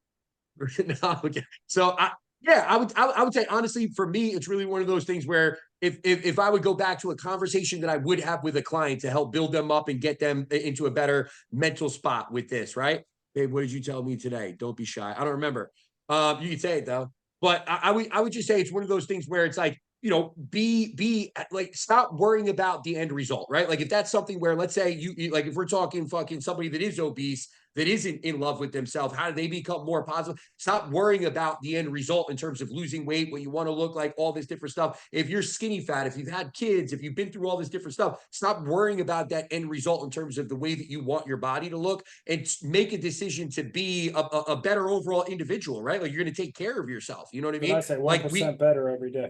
No, okay. So I would say honestly, for me, it's really one of those things where if I would go back to a conversation that I would have with a client to help build them up and get them into a better mental spot with this, right? Babe, what did you tell me today? Don't be shy. I don't remember. You can say it though. But I would just say it's one of those things where it's like, be like, stop worrying about the end result, right? Like if that's something where, let's say you like, if we're talking fucking somebody that is obese, that isn't in love with themselves, how do they become more positive? Stop worrying about the end result in terms of losing weight, what you want to look like, all this different stuff. If you're skinny fat, if you've had kids, if you've been through all this different stuff, stop worrying about that end result in terms of the way that you want your body to look, and make a decision to be a better overall individual, right? Like you're going to take care of yourself. You know what I And mean? I say Like 1% better every day.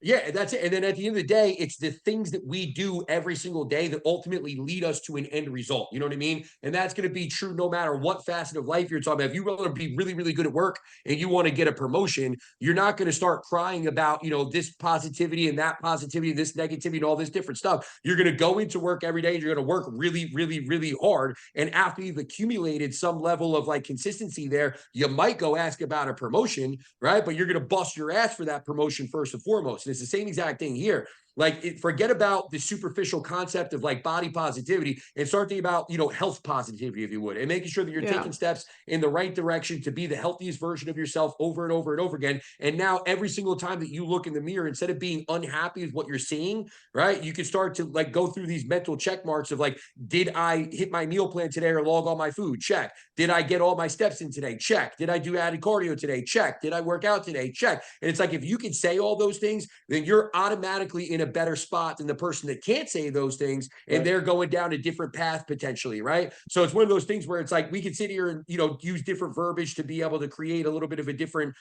Yeah, that's it. And then at the end of the day, it's the things that we do every single day that ultimately lead us to an end result. You know what I mean? And that's going to be true no matter what facet of life you're talking about. If you want to be really, really good at work and you want to get a promotion, you're not going to start crying about, this positivity and that positivity, this negativity and all this different stuff. You're going to go into work every day. You're going to work really, really, really hard. And after you've accumulated some level of like consistency there, you might go ask about a promotion, right? But you're going to bust your ass for that promotion first and foremost. And it's the same exact thing here. Like, forget about the superficial concept of like body positivity and start thinking about, health positivity, if you would, and making sure that you're taking steps in the right direction to be the healthiest version of yourself over and over and over again. And now every single time that you look in the mirror, instead of being unhappy with what you're seeing, right, you can start to like go through these mental check marks of like, did I hit my meal plan today or log all my food? Check. Did I get all my steps in today? Check. Did I do added cardio today? Check. Did I work out today? Check. And it's like, if you can say all those things, then you're automatically in a better spot than the person that can't say those things, and they're going down a different path potentially, right? So it's one of those things where it's like, we can sit here and use different verbiage to be able to create a little bit of a different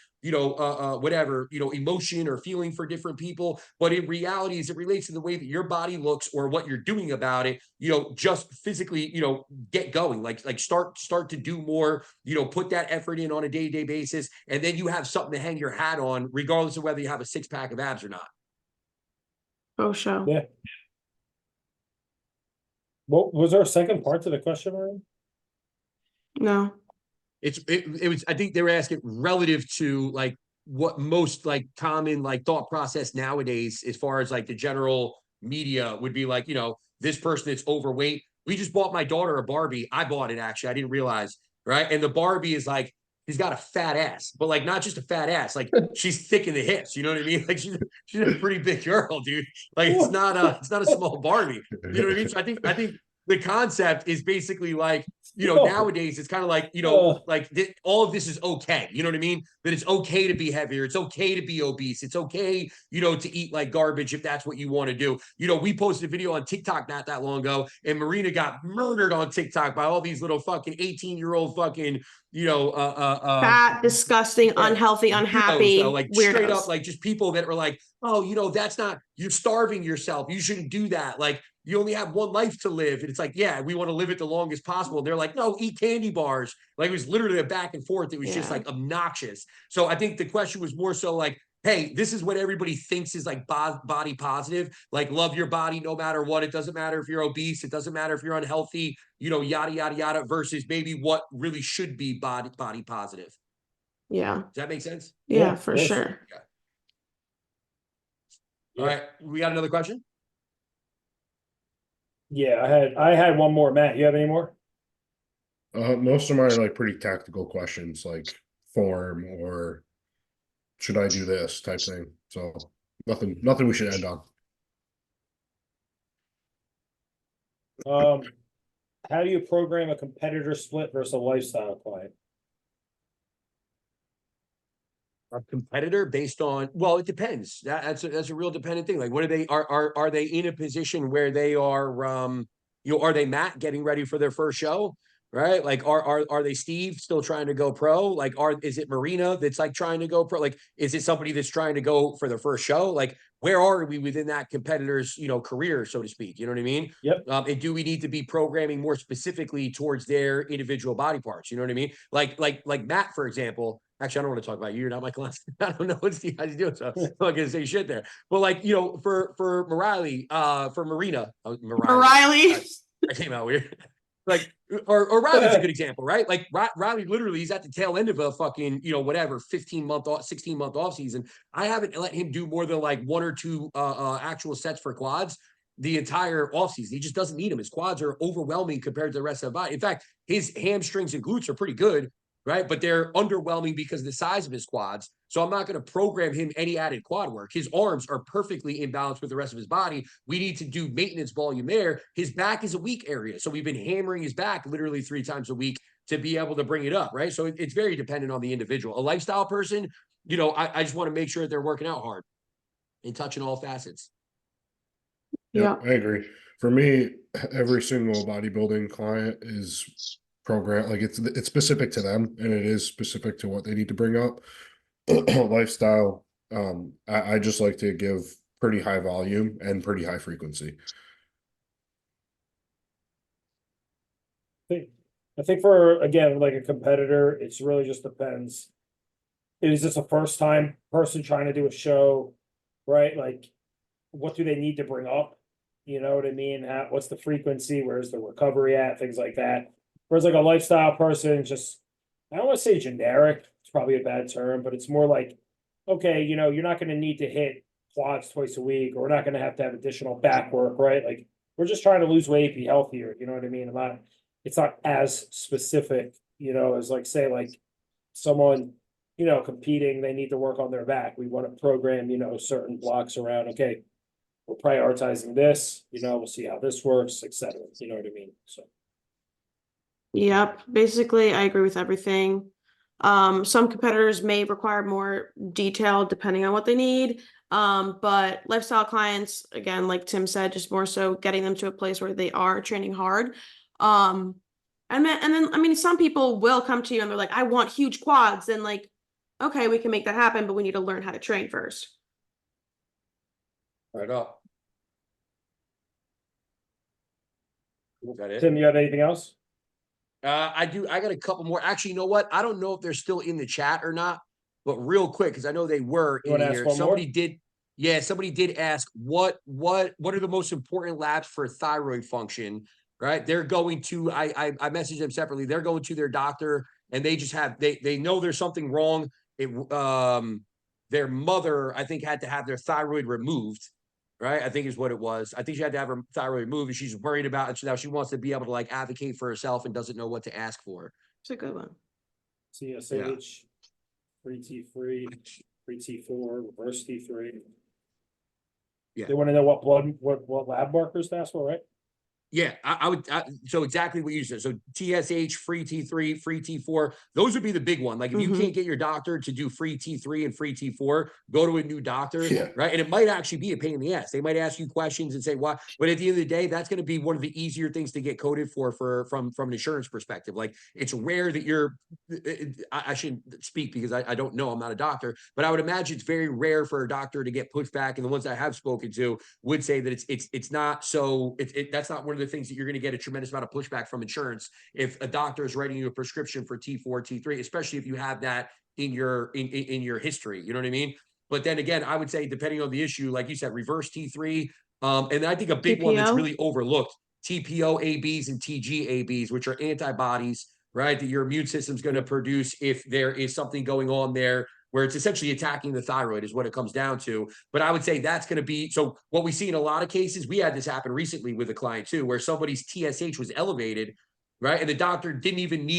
emotion or feeling for different people, but in reality, as it relates to the way that your body looks or what you're doing about it, just physically, get going, like start to do more, put that effort in on a day-to-day basis, and then you have something to hang your hat on, regardless of whether you have a six-pack of abs or not. Oh, show. Yeah. What was our second part to the question, Marie? No. It was, I think they were asking relative to like what most like common like thought process nowadays, as far as like the general media would be like, this person that's overweight. We just bought my daughter a Barbie. I bought it, actually. I didn't realize. Right. And the Barbie is like, she's got a fat ass, but like not just a fat ass, like she's thick in the hips. You know what I mean? Like she's a pretty big girl, dude. Like it's not a small Barbie. You know what I mean? So I think the concept is basically like, nowadays it's kind of like, all of this is okay. You know what I mean? That it's okay to be heavier. It's okay to be obese. It's okay, to eat like garbage if that's what you want to do. We posted a video on TikTok not that long ago, and Marina got murdered on TikTok by all these little fucking 18-year-old fucking, fat, disgusting, unhealthy, unhappy, so like weirdos. straight up, like just people that were like, oh, that's not, you're starving yourself. You shouldn't do that. Like, you only have one life to live. And it's like, yeah, we want to live it the longest possible. And they're like, no, eat candy bars. Like, it was literally a back and forth. It was just like obnoxious. So I think the question was more so like, hey, this is what everybody thinks is like body positive. Like, love your body no matter what. It doesn't matter if you're obese. It doesn't matter if you're unhealthy, yada, yada, yada, versus maybe what really should be body positive. Yeah. Does that make sense? Yeah, for sure. Okay. All right. We got another question? Yeah, I had one more. Matt, you have any more? Most of mine are like pretty tactical questions, like form or should I do this type thing. So nothing we should end on. How do you program a competitor split versus a lifestyle client? A competitor based on, well, it depends. That's a real dependent thing. Like, what are they, are they in a position where they are, are they Matt getting ready for their first show? Right? Like, are they Steve still trying to go pro? Like, is it Marina that's like trying to go pro? Like, is it somebody that's trying to go for their first show? Like, where are we within that competitor's, career, so to speak? You know what I mean? Yep. And do we need to be programming more specifically towards their individual body parts? You know what I mean? Like Matt, for example. Actually, I don't want to talk about you. You're not my client. I don't know what Steve has to do. So I'm not gonna say shit there. But like, for Riley, for Marina, Riley. I came out weird. Like, or Riley's a good example, right? Like Riley literally he's at the tail end of a fucking, whatever, 15-month off, 16-month off season. I haven't let him do more than like one or two actual sets for quads the entire offseason. He just doesn't need them. His quads are overwhelming compared to the rest of the body. In fact, his hamstrings and glutes are pretty good, right? But they're underwhelming because of the size of his quads. So I'm not going to program him any added quad work. His arms are perfectly in balance with the rest of his body. We need to do maintenance volume there. His back is a weak area. So we've been hammering his back literally 3 times a week to be able to bring it up, right? So it's very dependent on the individual. A lifestyle person, I just want to make sure that they're working out hard and touching all facets. Yeah, I agree. For me, every single bodybuilding client is program like it's specific to them and it is specific to what they need to bring up. Lifestyle, I just like to give pretty high volume and pretty high frequency. I think for, again, like a competitor, it's really just depends. Is this a first time person trying to do a show, right? Like, what do they need to bring up? You know what I mean? What's the frequency? Where's the recovery at? Things like that. Whereas like a lifestyle person, just, I don't want to say generic, it's probably a bad term, but it's more like, okay, you're not going to need to hit quads twice a week, or we're not going to have additional back work, right? Like, we're just trying to lose weight, be healthier, you know what I mean? It's not as specific, as like, say, like someone, competing, they need to work on their back. We want to program, certain blocks around, okay, we're prioritizing this, we'll see how this works, etc. You know what I mean? So. Yep. Basically, I agree with everything. Some competitors may require more detail depending on what they need. But lifestyle clients, again, like Tim said, just more so getting them to a place where they are training hard. And then, I mean, some people will come to you and they're like, I want huge quads. And like, okay, we can make that happen, but we need to learn how to train first. Right up. Is that it? Tim, you have anything else? I do. I got a couple more. Actually, you know what? I don't know if they're still in the chat or not, but real quick, because I know they were You in wanna ask here. one more? Somebody did ask what are the most important labs for thyroid function, right? They're going to, I messaged them separately. They're going to their doctor and they just have, they know there's something wrong. Their mother, I think, had to have their thyroid removed. Right, I think is what it was. I think she had to have her thyroid removed, and she's worried about it. So now she wants to be able to like advocate for herself and doesn't know what to ask for. It's a good one. CSH, free T3, free T4, reverse T3. Yeah. They want to know what lab markers to ask for, right? Yeah, I would. So exactly what you said. So TSH, free T3, free T4. Those would be the big one. Like if you can't get your doctor to do free T3 and free T4, go to a new doctor, right? And it might actually be a pain in the ass. They might ask you questions and say why. But at the end of the day, that's going to be one of the easier things to get coded from an insurance perspective. Like it's rare that I shouldn't speak because I don't know. I'm not a doctor, but I would imagine it's very rare for a doctor to get pushed back. And the ones I have spoken to would say that it's not so. That's not one of the things that you're going to get a tremendous amount of pushback from insurance if a doctor is writing you a prescription for T4, T3, especially if you have that in your history. You know what I mean? But then again, I would say depending on the issue, like you said, reverse T3, and I think a big one that's really overlooked, TPO ABs and TG ABs, which are antibodies, right? That your immune system's going to produce if there is something going on there where it's essentially attacking the thyroid is what it comes down to. But I would say that's going to be, so what we see in a lot of cases, we had this happen recently with a client too, where somebody's TSH was elevated, right? And the doctor didn't even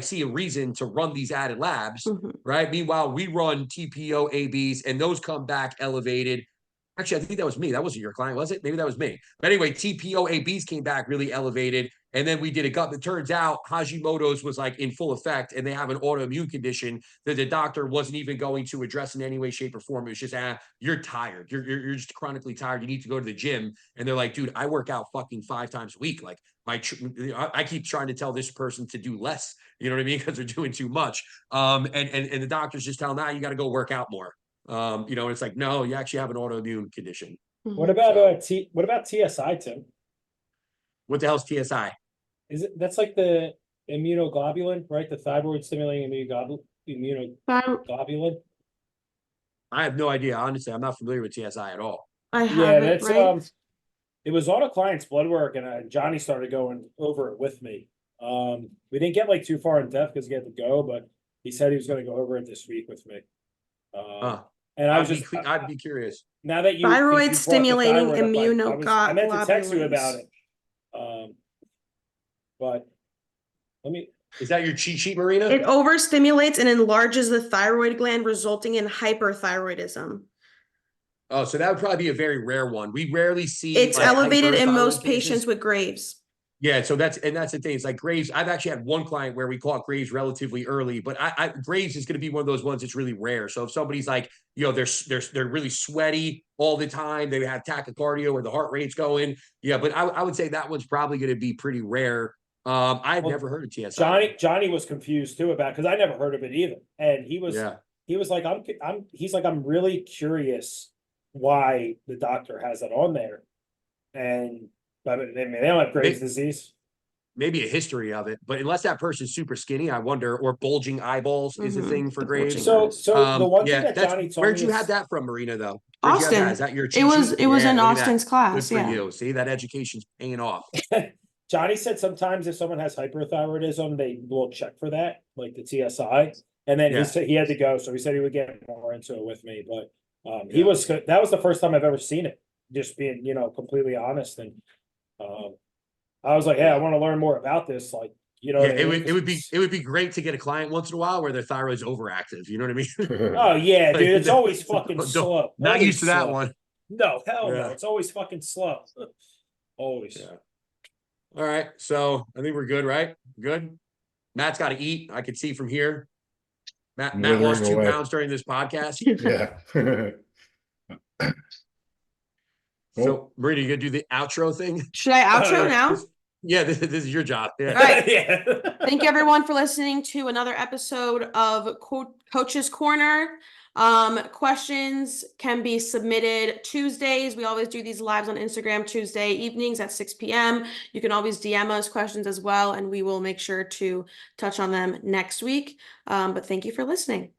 see a reason to run these added labs, right? Meanwhile, we run TPO ABs and those come back elevated. Actually, I think that was me. That wasn't your client, was it? Maybe that was me. But anyway, TPO-ABs came back really elevated. And then we did a gut. It turns out Hashimoto's was like in full effect, and they have an autoimmune condition that the doctor wasn't even going to address in any way, shape, or form. It was just, you're tired. You're just chronically tired. You need to go to the gym. And they're like, dude, I work out fucking 5 times a week. Like I keep trying to tell this person to do less. You know what I mean? Because they're doing too much. And the doctor's just telling you got to go work out more. You know, it's like, no, you actually have an autoimmune condition. What about what about TSI, Tim? What the hell's TSI? Is it that's like the immunoglobulin, right? The thyroid stimulating immunoglobulin. I have no idea. Honestly, I'm not familiar with TSI at all. I have Yeah, it, that's right? it was on a client's blood work, and Johnny started going over it with me. We didn't get like too far in depth because he had to go, but he said he was going to go over it this week with me. And I was I'd be curious. now that you Thyroid brought the stimulating thyroid up, I meant to text you about it. But let me. Is that your cheat sheet, Marina? It overstimulates and enlarges the thyroid gland, resulting in hyperthyroidism. Oh, so that would probably be a very rare one. We rarely see It's like, elevated in hyperthyroid most cases. patients with Graves. Yeah, so that's the thing. It's like Graves. I've actually had one client where we caught Graves relatively early, but I Graves is going to be one of those ones that's really rare. So if somebody's like, you know, they're really sweaty all the time, they have tachycardia or the heart rate's going. Yeah, but I would say that one's probably going to be pretty rare. I've never heard of TSI. Johnny was confused too about because I never heard of it either, and he was like, I'm really curious why the doctor has it on there, and but they don't have Graves' disease. Maybe a history of it, but unless that person's super skinny, I wonder, or bulging eyeballs is a thing for Graves. So the one thing that Johnny told where'd me you have that from, Marina? Though Austin. Is that your It was in Austin's class. Good for Yeah. you. See, that education's paying off. Johnny said sometimes if someone has hyperthyroidism, they will check for that, like the TSI. And then he said he had to go, so he said he would get more into it with me. But that was the first time I've ever seen it. Just being, completely honest, and I was like, "Hey, I want to learn more about this." Like, it would be great to get a client once in a while where their thyroid's overactive. You know what I mean? Oh yeah, dude, it's always fucking slow. Not Always used to that slow. one. No, hell no, it's always fucking slow. Always. Yeah. All right, so I think we're good, right? Good. Matt's got to eat. I can see from here. Matt lost 2 pounds during this podcast. Yeah. So, Marina, you gonna do the outro thing? Should I outro now? Yeah, this is your job. Yeah. All right. Yeah. Thank you everyone for listening to another episode of Coach's Corner. Questions can be submitted Tuesdays. We always do these lives on Instagram Tuesday evenings at 6 p.m. You can always DM us questions as well, and we will make sure to touch on them next week. But thank you for listening.